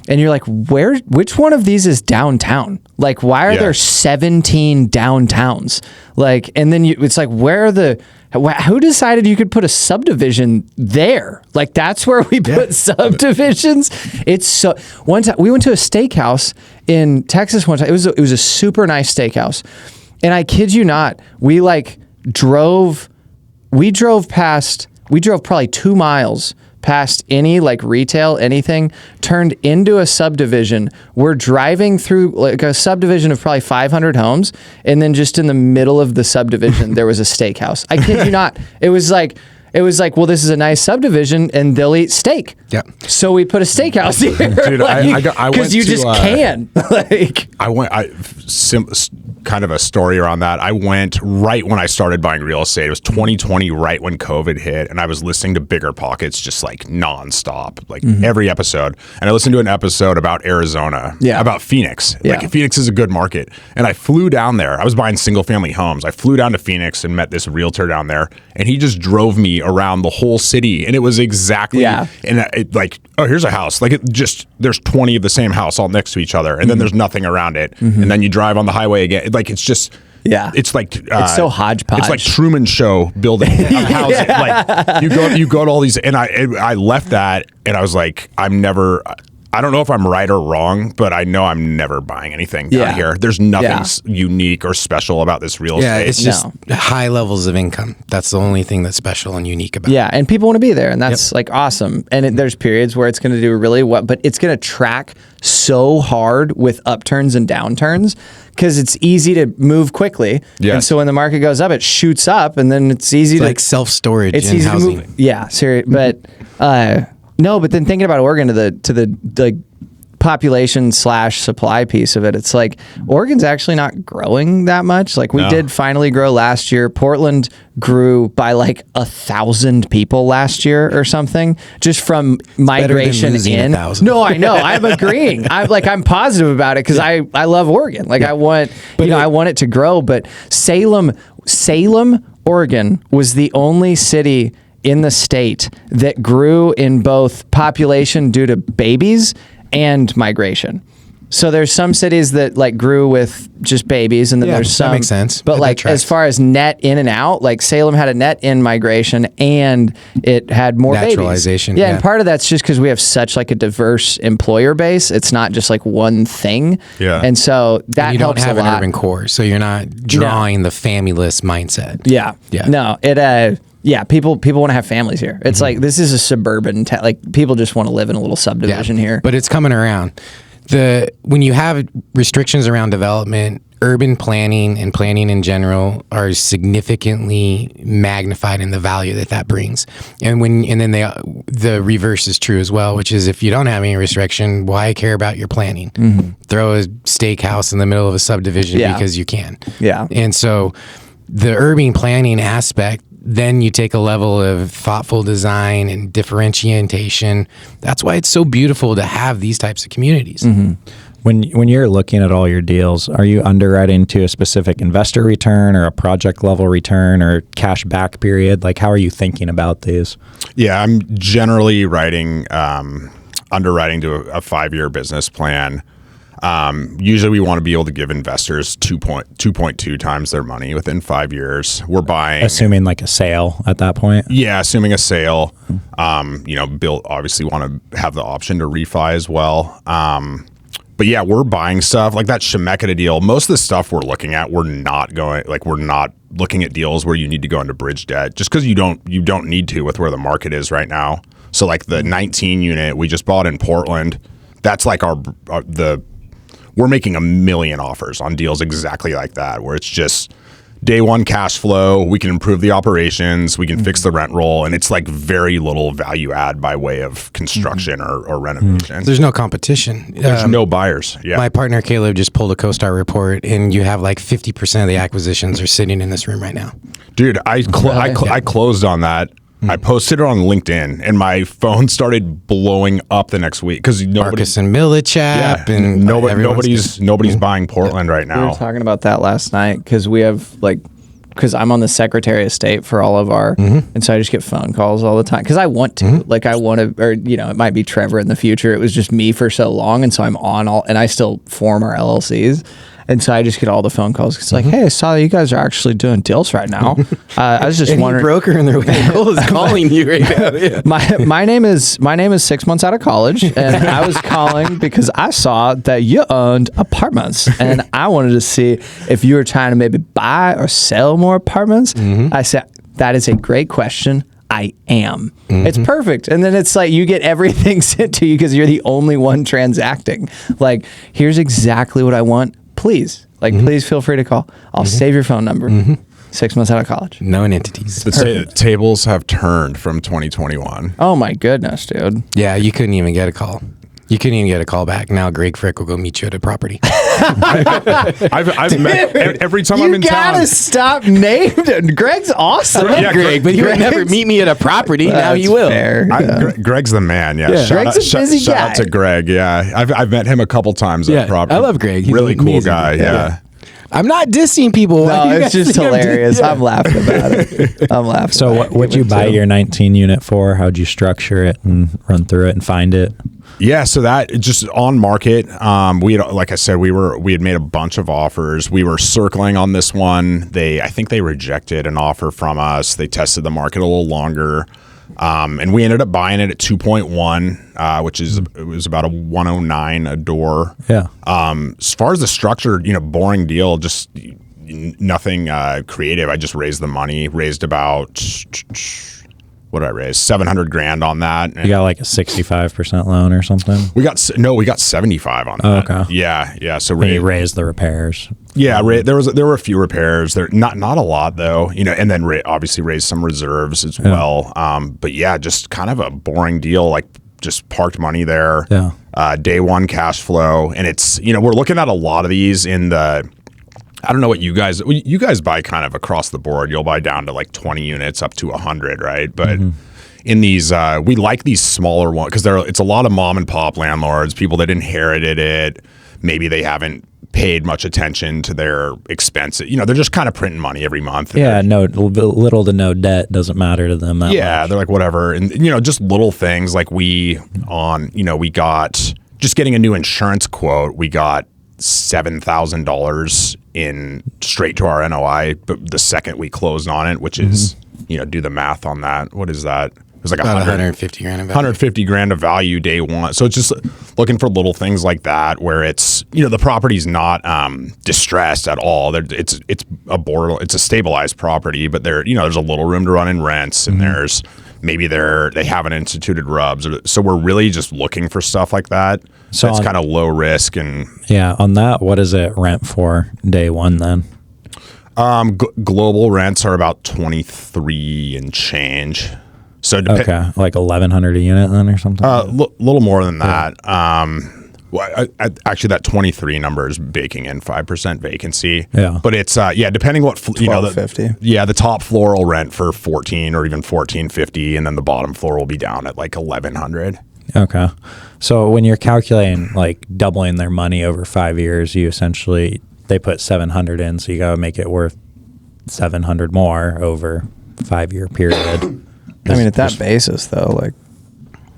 And you're like, which one of these is downtown? Like, why are there 17 downtowns? Like, and then it's like, who decided you could put a subdivision there? Like, that's where we put subdivisions. It's so, one time we went to a steakhouse in Texas one time. It was a super nice steakhouse. And I kid you not, we drove probably 2 miles past any like retail, anything, turned into a subdivision. We're driving through like a subdivision of probably 500 homes, and then just in the middle of the subdivision there was a steakhouse. I kid you not. It was like, well, this is a nice subdivision and they'll eat steak. Yeah. So we put a steakhouse here. Dude, like, I went because you just can. Like, kind of a story around that. I went right when I started buying real estate. It was 2020, right when COVID hit, and I was listening to Bigger Pockets just like nonstop, like every episode. And I listened to an episode about Arizona, about Phoenix. Like Phoenix is a good market. And I flew down there. I was buying single family homes. I flew down to Phoenix and met this realtor down there, and he just drove me around the whole city. And it was exactly, and it, like, oh, here's a house. Like there's 20 of the same house all next to each other, and then there's nothing around it. And then you drive on the highway again. Like it's just, it's like it's so hodgepodge. It's like Truman Show building housing. Like you go to all these, and I left that, and I was like, I don't know if I'm right or wrong, but I know I'm never buying anything down here. There's nothing unique or special about this real estate. Yeah, it's just high levels of income. That's the only thing that's special and unique about it. Yeah, and people want to be there, and that's like awesome. And there's periods where it's going to do really well, but it's going to track so hard with upturns and downturns because it's easy to move quickly. Yes. And so when the market goes up, it shoots up, and then it's easy to... like self-storage in easy housing. To move. Yeah, serious. But... no, but then thinking about Oregon to the population / supply piece of it, it's like Oregon's actually not growing that much. Like we did finally grow last year. Portland grew by like 1,000 people last year or something, just from migration in. No, I know. I'm agreeing. I'm positive about it because I love Oregon. Like I want, I want it to grow. But Salem, Oregon was the only city in the state that grew in both population due to babies and migration. So there's some cities that like grew with just babies, and then there's some that makes sense. But like as far as net in and out, like Salem had a net in migration and it had more naturalization. Babies. Yeah, and part of that's just because we have such like a diverse employer base. It's not just like one thing. Yeah, and so that you helps don't have a an lot. Urban core, so you're not drawing the familyless mindset. Yeah, no, it. Yeah, people want to have families here. It's like this is a suburban like people just want to live in a little subdivision here. But it's coming around. When you have restrictions around development, urban planning and planning in general are significantly magnified in the value that brings. And then the reverse is true as well, which is if you don't have any restriction, why care about your planning? Throw a steakhouse in the middle of a subdivision because you can. Yeah. And so the urban planning aspect, then you take a level of thoughtful design and differentiation. That's why it's so beautiful to have these types of communities. When you're looking at all your deals, are you underwriting to a specific investor return or a project level return or cash back period? Like, how are you thinking about these? Yeah, I'm generally underwriting to a 5-year business plan. Usually we want to be able to give investors 2.2 times their money within 5 years. We're buying, assuming like a sale at that point. Yeah, assuming a sale. Bill obviously want to have the option to refi as well. But yeah, we're buying stuff like that Chemeketa deal. Most of the stuff we're looking at, we're not looking at deals where you need to go into bridge debt just because you don't need to with where the market is right now. So like the 19 unit we just bought in Portland, that's like we're making 1 million offers on deals exactly like that, where it's just day one cash flow. We can improve the operations. We can fix the rent roll. And it's like very little value add by way of construction or renovation. There's no competition. There's no buyers. Yeah. My partner Caleb just pulled a CoStar report, and you have like 50% of the acquisitions are sitting in this room right now. Dude, I closed on that. I posted it on LinkedIn, and my phone started blowing up the next week because Marcus and Millichap, and nobody's buying Portland right now. We were talking about that last night because we have because I'm on the Secretary of State for all of our, and so I just get phone calls all the time because I want to, or it might be Trevor in the future. It was just me for so long, and so I'm on and I still form our LLCs. And so I just get all the phone calls. It's like, hey, I saw you guys are actually doing deals right now. I was just wondering. Broker in their vehicle is calling you right now. Yeah. My name is 6 months out of college, and I was calling because I saw that you owned apartments, and I wanted to see if you were trying to maybe buy or sell more apartments. I said, that is a great question. I am. It's perfect. And then it's like you get everything sent to you because you're the only one transacting. Like, here's exactly what I want. Please, please feel free to call. I'll save your phone number. 6 months out of college. Known entities. The tables have turned from 2021. Oh my goodness, dude. Yeah, you couldn't even get a call. You couldn't even get a call back. Now Greg Frick will go meet you at a property. I've met every time I'm in town. You gotta stop naming. Greg's awesome. I love Greg, but he would never meet me at a property. Now he will. Fair. Greg's the man. Yeah. Greg's a busy guy. Shout out to Greg. Yeah. I've met him a couple times at property. I love Greg. He's really cool amazing guy. Yeah. I'm not dissing people. No, it's just hilarious. I'm laughing about it. So what'd you buy your 19 unit for? How'd you structure it and run through it and find it? Yeah, so that just on market. We had, like I said, we had made a bunch of offers. We were circling on this one. I think they rejected an offer from us. They tested the market a little longer, and we ended up buying it at 2.1, which is it was about a 109 a door. Yeah. As far as the structure, boring deal, just nothing creative. I just raised the money. Raised about. What did I raise? $700,000 on that. You got like a 65% loan or something? We got 75 on that. Oh, okay. Yeah. So you raised the repairs. Yeah, there were a few repairs. There not a lot though. And then obviously raised some reserves as well. But yeah, just kind of a boring deal. Like just parked money there. Yeah. Day one cash flow, and it's we're looking at a lot of these in the. I don't know what you guys buy kind of across the board. You'll buy down to like 20 units up to 100, right? But in these, we like these smaller ones because it's a lot of mom and pop landlords, people that inherited it. Maybe they haven't paid much attention to their expenses. They're just kind of printing money every month. Yeah, little to no debt doesn't matter to them that much. They're like whatever. And, just little things like we got, just getting a new insurance quote, we got $7,000 in straight to our NOI, but the second we closed on it, which is, do the math on that. What is that? It was like about $150,000 of value day one. So it's just looking for little things like that where it's, the property's not distressed at all. It's a stabilized property, but there's a little room to run in rents, and there's maybe they haven't instituted rubs. So we're really just looking for stuff like that. So it's kind of low risk. And yeah, on that, what does it rent for day one then? Global rents are about 23 and change. So okay, like 1,100 a unit then or something. Little more than that. Actually, that 23 number is baking in 5% vacancy. Yeah, but it's depending what the top floor will rent for 14 or even 14.50, and then the bottom floor will be down at like 1,100. Okay, so when you're calculating like doubling their money over 5 years, they put 700 in, so you got to make it worth 700 more over 5 year period. At that basis though, like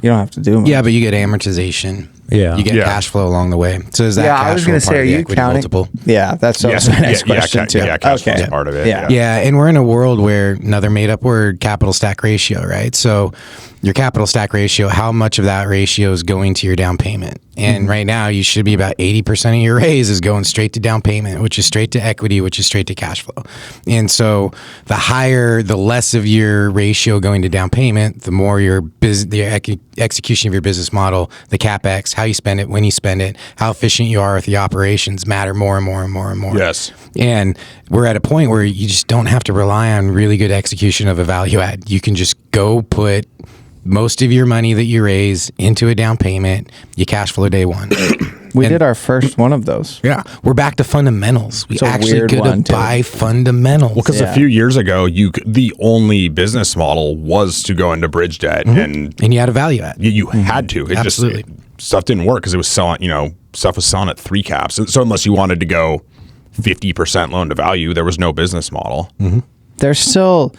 you don't have to do much. Yeah, but you get amortization. Yeah, you get cash flow along the way. So is that? Yeah, I was going to say, are you counting? Multiple? Yeah, that's my next question too. Yeah, cash flow is part of it. Yeah, and we're in a world where another made up word, capital stack ratio, right? So your capital stack ratio, how much of that ratio is going to your down payment? And right now you should be about 80% of your raise is going straight to down payment, which is straight to equity, which is straight to cash flow. And so the less of your ratio going to down payment, the more the execution of your business model, the CapEx, how you spend it, when you spend it, how efficient you are with the operations matter more and more and more and more. Yes. And we're at a point where you just don't have to rely on really good execution of a value add. You can just go put most of your money that you raise into a down payment, you cash flow day one. We did our first one of those. Yeah. We're back to fundamentals. We It's a actually weird could one, buy fundamentals. Well, because a few years ago, the only business model was to go into bridge debt, and you had a value add. you had to. It Absolutely. just stuff didn't work because it was selling. Stuff was selling at 3 caps. So unless you wanted to go 50% loan to value, there was no business model. There's still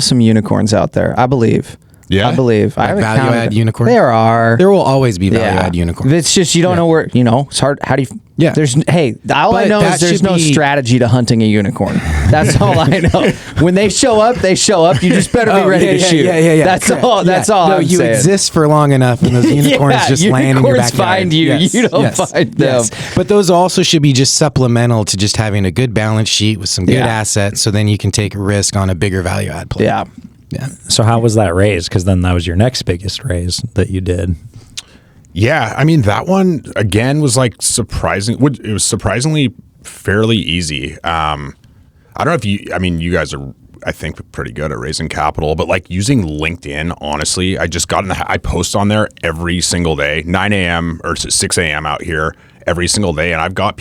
some unicorns out there, I believe. Yeah? I believe. I haven't value counted add them. unicorns? There are. There will always be value add unicorns. It's just you don't know where, it's hard. How do you? Yeah. All I But know that is there's should no be- strategy to hunting a unicorn. That's all I know. When they show up, they show up. You just better be ready to shoot. Yeah. That's all. That's all. No, I'm you saying. exist for long enough, and those unicorns just land in your unicorns backyard. find you. You don't find them. But those also should be just supplemental to just having a good balance sheet with some good Yeah. assets, so then you can take a risk on a bigger value add play. Yeah. Yeah. So how was that raise? Because then that was your next biggest raise that you did. Yeah, I mean that one again was like surprising. It was surprisingly fairly easy. I don't know if you guys are, I think, pretty good at raising capital, but like using LinkedIn, honestly, I just got I post on there every single day, 9 a.m. or 6 a.m. out here every single day, and I've got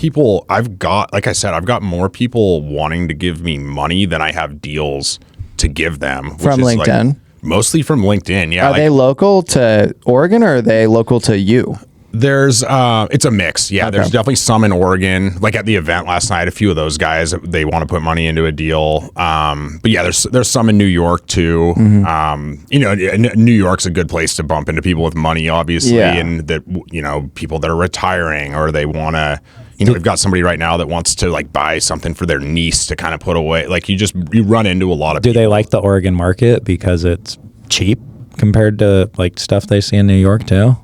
more people wanting to give me money than I have deals to give them. Which From is LinkedIn? like, mostly from LinkedIn, yeah. Are they local to Oregon or are they local to you? There's it's a mix. Yeah, there's definitely some in Oregon. Like at the event last night, a few of those guys, they want to put money into a deal. But yeah, there's some in New York too. New York's a good place to bump into people with money, obviously, and that people that are retiring or they want to. We've got somebody right now that wants to like buy something for their niece to kind of put away. Like you run into a lot of Do people. they like the Oregon market because it's cheap compared to like stuff they see in New York too?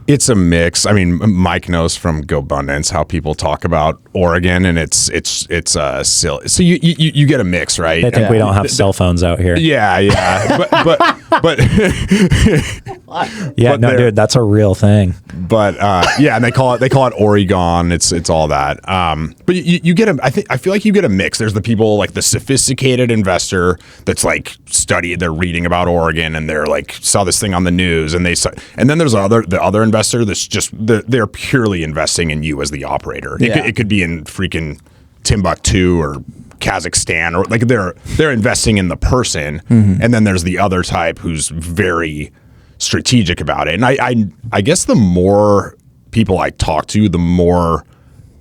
It's a mix. I mean, Mike knows from GoBundance how people talk about Oregon, and it's silly. So you get a mix, right? They think we don't have cell phones out here. Yeah. but Yeah, but no, dude, that's a real thing. But and they call it Oregon. It's all that. But you get I feel like you get a mix. There's the people like the sophisticated investor that's like they're reading about Oregon and they're like saw this thing on the news and then there's the other investor that's just they're purely investing in you as the operator. It could be in freaking Timbuktu or Kazakhstan or like they're investing in the person. And then there's the other type who's very strategic about it. And I guess the more people I talk to, the more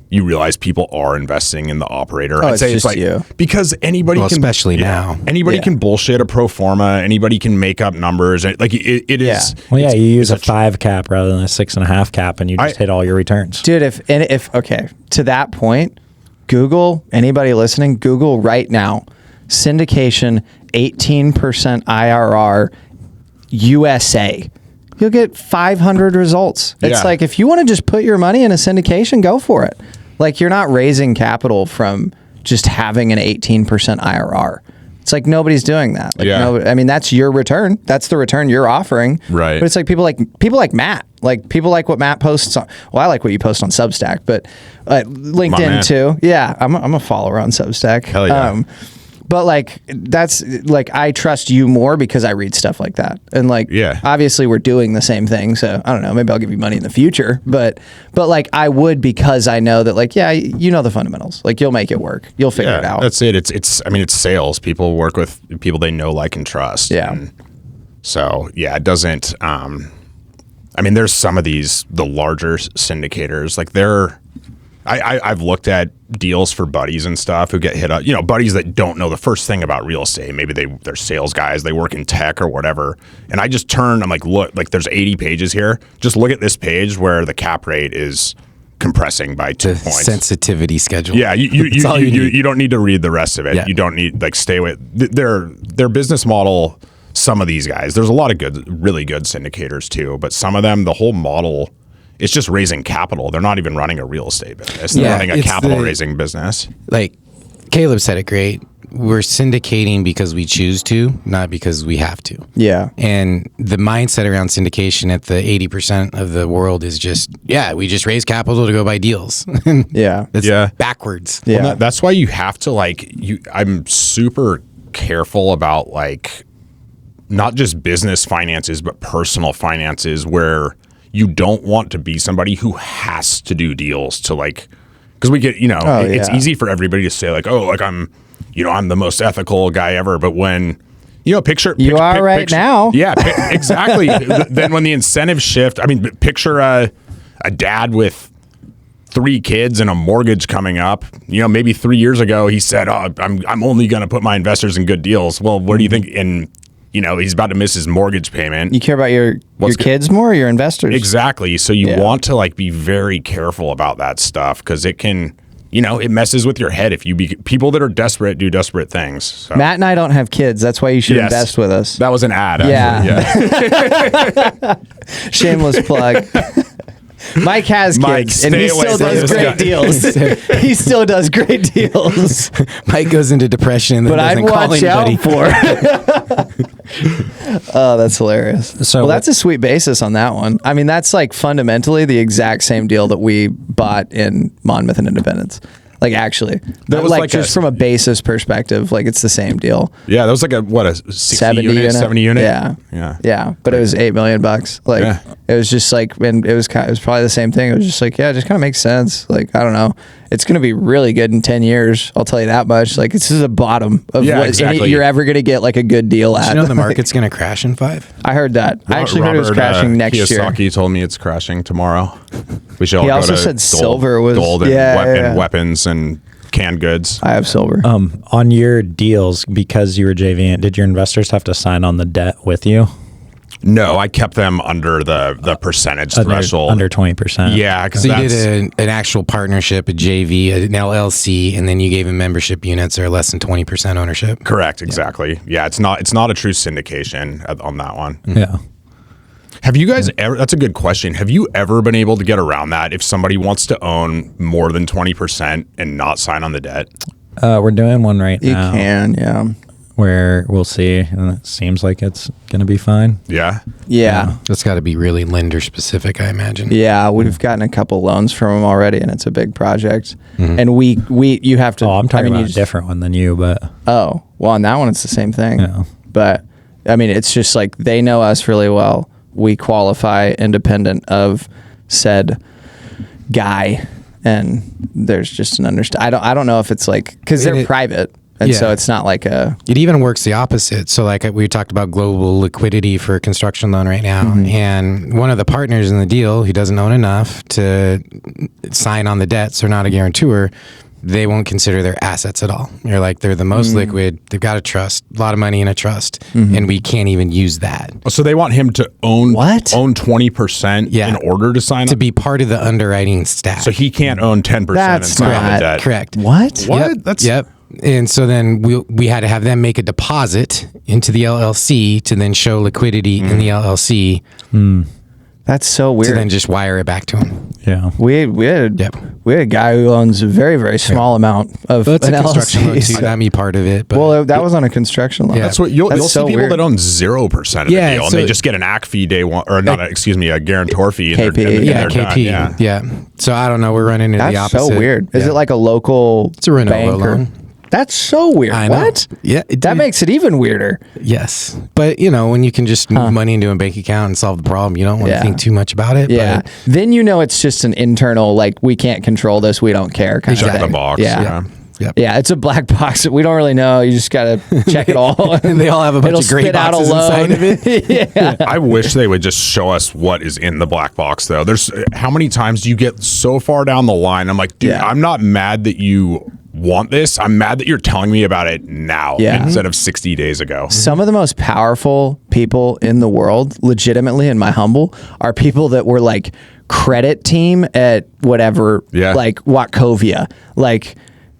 you realize people are investing in the operator. I'd say it's like you. Because anybody can, especially now, anybody can bullshit a pro forma. Anybody can make up numbers. Like it is. Well, yeah, you use a 5 cap rather than a 6.5 cap, and you just hit all your returns. Dude, if okay, to that point, Google, anybody listening, Google right now, syndication 18% IRR USA. You'll get 500 results. It's like if you want to just put your money in a syndication, go for it. Like you're not raising capital from just having an 18% IRR. It's like nobody's doing that. Like I mean, that's your return. That's the return you're offering. Right. But it's like people like Matt. Like people like what Matt posts on. Well, I like what you post on Substack, but LinkedIn too. Yeah, I'm a follower on Substack. Hell yeah. But like that's like I trust you more because I read stuff like that, and like obviously we're doing the same thing. So I don't know, maybe I'll give you money in the future, but like I would because I know that like you know the fundamentals, like you'll make it work, you'll figure it out. That's it. It's sales. People work with people they know, like, and trust. Yeah. And so it doesn't. I mean, there's some of the larger syndicators like they're. I've looked at deals for buddies and stuff who get hit up, buddies that don't know the first thing about real estate. Maybe they're sales guys, they work in tech or whatever. And I just I'm like, look, like there's 80 pages here. Just look at this page where the cap rate is compressing by 2 points. Sensitivity schedule. Yeah, you don't need to read the rest of it. Yeah. You don't need stay with their business model. Some of these guys, there's a lot of really good syndicators too, but some of them, the whole model it's just raising capital. They're not even running a real estate business. They're running a capital raising business. Like Caleb said it great. We're syndicating because we choose to, not because we have to. Yeah. And the mindset around syndication at the 80% of the world is just, we just raise capital to go buy deals. Yeah. It's backwards. Yeah. Well, that's why you have to I'm super careful about not just business finances, but personal finances, where you don't want to be somebody who has to do deals to because we get, it's easy for everybody to say I'm the most ethical guy ever. But when, picture now. Yeah, exactly. Then when the incentives shift, picture a dad with 3 kids and a mortgage coming up. Maybe 3 years ago he said, I'm only going to put my investors in good deals. Well, what do you think? And he's about to miss his mortgage payment. You care about your kids more or your investors? Exactly. So you want to be very careful about that stuff, because it can, it messes with your head if people that are desperate do desperate things. So. Matt and I don't have kids. That's why you should invest with us. That was an ad. Yeah. Shameless plug. Mike has kids, and he still does great deals. He still does great deals. Mike goes into depression, but I'd watch out for. Oh, that's hilarious. So, that's a sweet basis on that one. That's fundamentally the exact same deal that we bought in Monmouth and Independence. Actually, but just from a basis perspective, it's the same deal. Yeah, that was a 70 unit. Yeah. But it was $8 million. It was just and it was probably the same thing. It was just it just kind of makes sense. I don't know. It's going to be really good in 10 years. I'll tell you that much. This is the bottom of what you're ever going to get a good deal at. Did you know the market's going to crash in 5? I heard that. I actually heard it was crashing next year. Kiyosaki told me it's crashing tomorrow. We should all he go also to said silver was gold and weapons and canned goods. I have silver. On your deals, because you were JVing, did your investors have to sign on the debt with you? No, I kept them under the percentage threshold. Under 20%. Yeah, because you did an actual partnership, a JV, an LLC, and then you gave them membership units or less than 20% ownership. Correct, exactly. Yeah, it's not a true syndication on that one. Yeah. Have you guys ever, that's a good question. Have you ever been able to get around that if somebody wants to own more than 20% and not sign on the debt? We're doing one right now. You can, yeah. Where we'll see, and it seems like it's going to be fine. Yeah? Yeah. That's got to be really lender specific, I imagine. Yeah, we've gotten a couple loans from them already, and it's a big project. Mm-hmm. And you have to... Oh, I'm talking about a different one than you, but... Oh, well, on that one, it's the same thing. Yeah. But, it's just they know us really well. We qualify independent of said guy, and there's just an understanding. I don't know if it's because they're private. And so it's not It even works the opposite. So we talked about global liquidity for a construction loan right now. Mm-hmm. And one of the partners in the deal, he doesn't own enough to sign on the debt, so not a guarantor, they won't consider their assets at all. You're they're the most liquid. They've got a trust, a lot of money in a trust, and we can't even use that. So they want him to own what? Own 20% in order to sign to be part of the underwriting stack. So he can't own 10% and sign on the debt. Correct. What? Yep. And so then we had to have them make a deposit into the LLC to then show liquidity in the LLC. That's so weird. To then just wire it back to him. Yeah. We had a guy who owns a very, very small amount of an LLC. construction loan too. Not me part of it. But well, that was on a construction loan. Yeah. That's what you'll see people weird. That own 0% of the deal, and they just get an AC fee day one, or not, a guarantor fee. And KP. They're KP. Yeah. So I don't know. We're running into the opposite. That's so weird. Is it like a local It's a Renova loan. That's so weird. I know. What? Yeah. That makes it even weirder. Yes. But, when you can just move money into a bank account and solve the problem, you don't want to think too much about it. Yeah. But then it's just an internal, we can't control this, we don't care kind check of thing. the box. Yeah. Yep. Yeah, it's a black box that we don't really know. You just got to check it all. And they all have a bunch of gray boxes inside of it. Yeah. I wish they would just show us what is in the black box, though. There's how many times do you get so far down the line? I'm like, dude, I'm not mad that you want this. I'm mad that you're telling me about it now instead of 60 days ago. Some of the most powerful people in the world, legitimately, in my humble, are people that were credit team at whatever, Wachovia.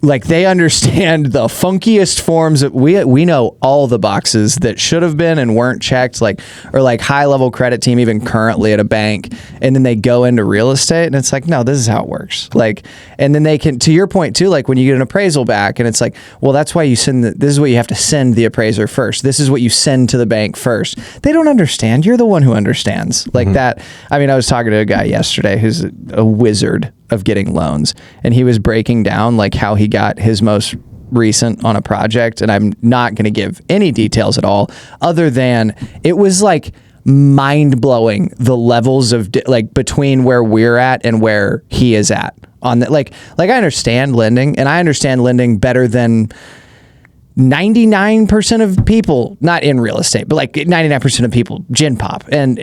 like they understand the funkiest forms of, we know all the boxes that should have been and weren't checked, like, or like high level credit team even currently at a bank, and then they go into real estate and it's like, no, this is how it works. Like, and then they can, to your point too, like when you get an appraisal back and it's like, well, that's why you send this is what you have to send the appraiser first. This is what you send to the bank first. They don't understand. You're the one who understands. Like that. I mean, I was talking to a guy yesterday who's a wizard of getting loans, and he was breaking down like how he got his most recent on a project, and I'm not going to give any details at all other than it was like mind-blowing the levels of like between where we're at and where he is at on that. Like I understand lending, and I understand lending better than 99% of people, not in real estate, but like 99% of people, Gen Pop. And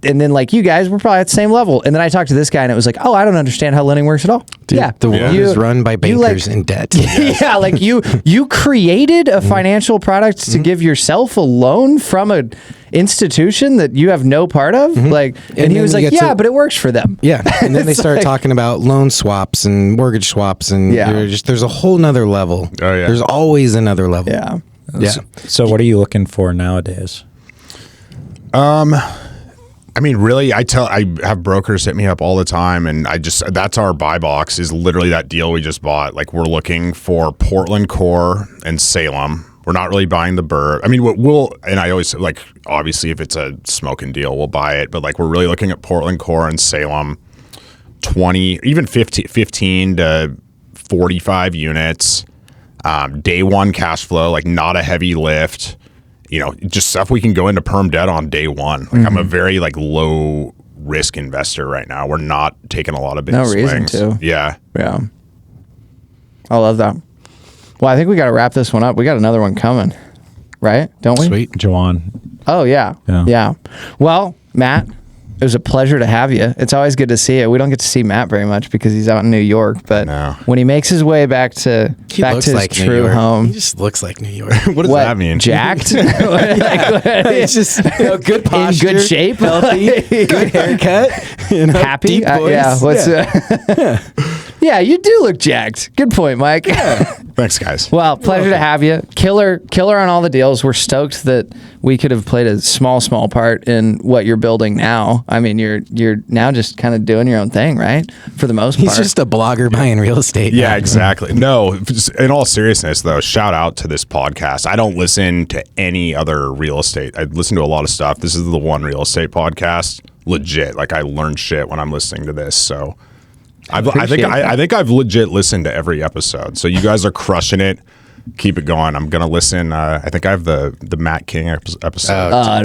then like you guys were probably at the same level. And then I talked to this guy and it was like, oh, I don't understand how lending works at all. Dude, yeah. The world is run by bankers in debt. Yeah. Like you created a financial product to give yourself a loan from an institution that you have no part of. Like, and he was like, yeah, but it works for them. Yeah. And then they start talking about loan swaps and mortgage swaps. And there's a whole nother level. Oh, yeah. There's always another level. Yeah. Yeah. So what are you looking for nowadays? I mean, really, I have brokers hit me up all the time, and that's our buy box is literally that deal we just bought. Like, we're looking for Portland core and Salem. We're not really buying the burr. I mean, and I always like, obviously if it's a smoking deal, we'll buy it, but like we're really looking at Portland core and Salem, 20, even 15 to 45 units, day one cash flow, like not a heavy lift. You know, just stuff we can go into perm debt on day one. Like I'm a very like low risk investor right now. We're not taking a lot of big swings. No reason to. Yeah. Yeah. I love that. Well, I think we got to wrap this one up. We got another one coming, right? Don't we? Sweet. Jawan. Oh, yeah. Yeah. Well, Matt, it was a pleasure to have you. It's always good to see you. We don't get to see Matt very much because he's out in New York, but when he makes his way back to his like true home. He just looks like New York. What does that mean? Jacked? It's just good posture, in good shape, healthy, good haircut, happy. deep voice. Yeah, you do look jacked. Good point, Mike. Thanks, guys. Well, pleasure to have you. Killer on all the deals. We're stoked that we could have played a small part in what you're building now. I mean, you're now just kind of doing your own thing, right? For the most part. He's just a blogger buying real estate. Yeah, exactly. No, in all seriousness, though, shout out to this podcast. I don't listen to any other real estate. I listen to a lot of stuff. This is the one real estate podcast. Legit. Like, I learn shit when I'm listening to this. So I think I've legit listened to every episode. So you guys are crushing it. Keep it going. I'm gonna listen. I think I have the Matt King episode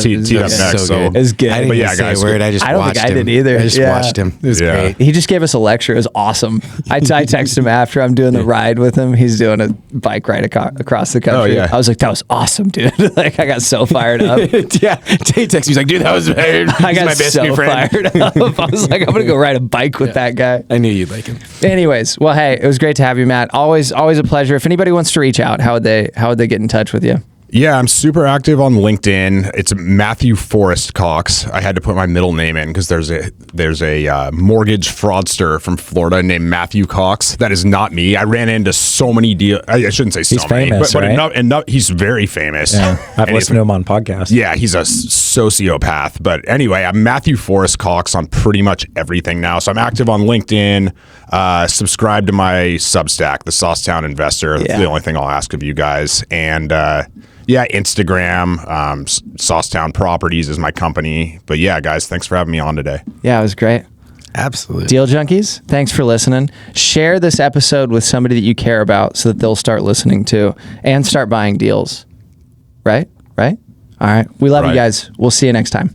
teed up next. So it's good. I didn't even say a word. I just don't watched think I him. did either. I just watched him. It was great. He just gave us a lecture. It was awesome. I texted him after. I'm doing the ride with him. He's doing a bike ride across the country. I was like, that was awesome, dude. Like, I got so fired up. Yeah. He texted me. He's like, dude, that was weird. I got my best so fired up. I was like, I'm gonna go ride a bike with that guy. I knew you'd like him. Anyways, well, hey, it was great to have you, Matt. Always a pleasure. If anybody wants to reach out, how would they get in touch with you? Yeah, I'm super active on LinkedIn. It's Matthew Forrest Cox. I had to put my middle name in because there's a mortgage fraudster from Florida named Matthew Cox. That is not me. I ran into so many deals. I shouldn't say so he's many, famous, but right? he's very famous. Yeah, I've listened to him on podcasts. Yeah, he's a sociopath. But anyway, I'm Matthew Forrest Cox on pretty much everything now. So I'm active on LinkedIn. Subscribe to my Substack, the Saucetown Investor. That's the only thing I'll ask of you guys. And Instagram, Saucetown Properties is my company. But yeah, guys, thanks for having me on today. Yeah, it was great. Absolutely. Deal Junkies, thanks for listening. Share this episode with somebody that you care about so that they'll start listening to and start buying deals. Right? All right. We love you guys. We'll see you next time.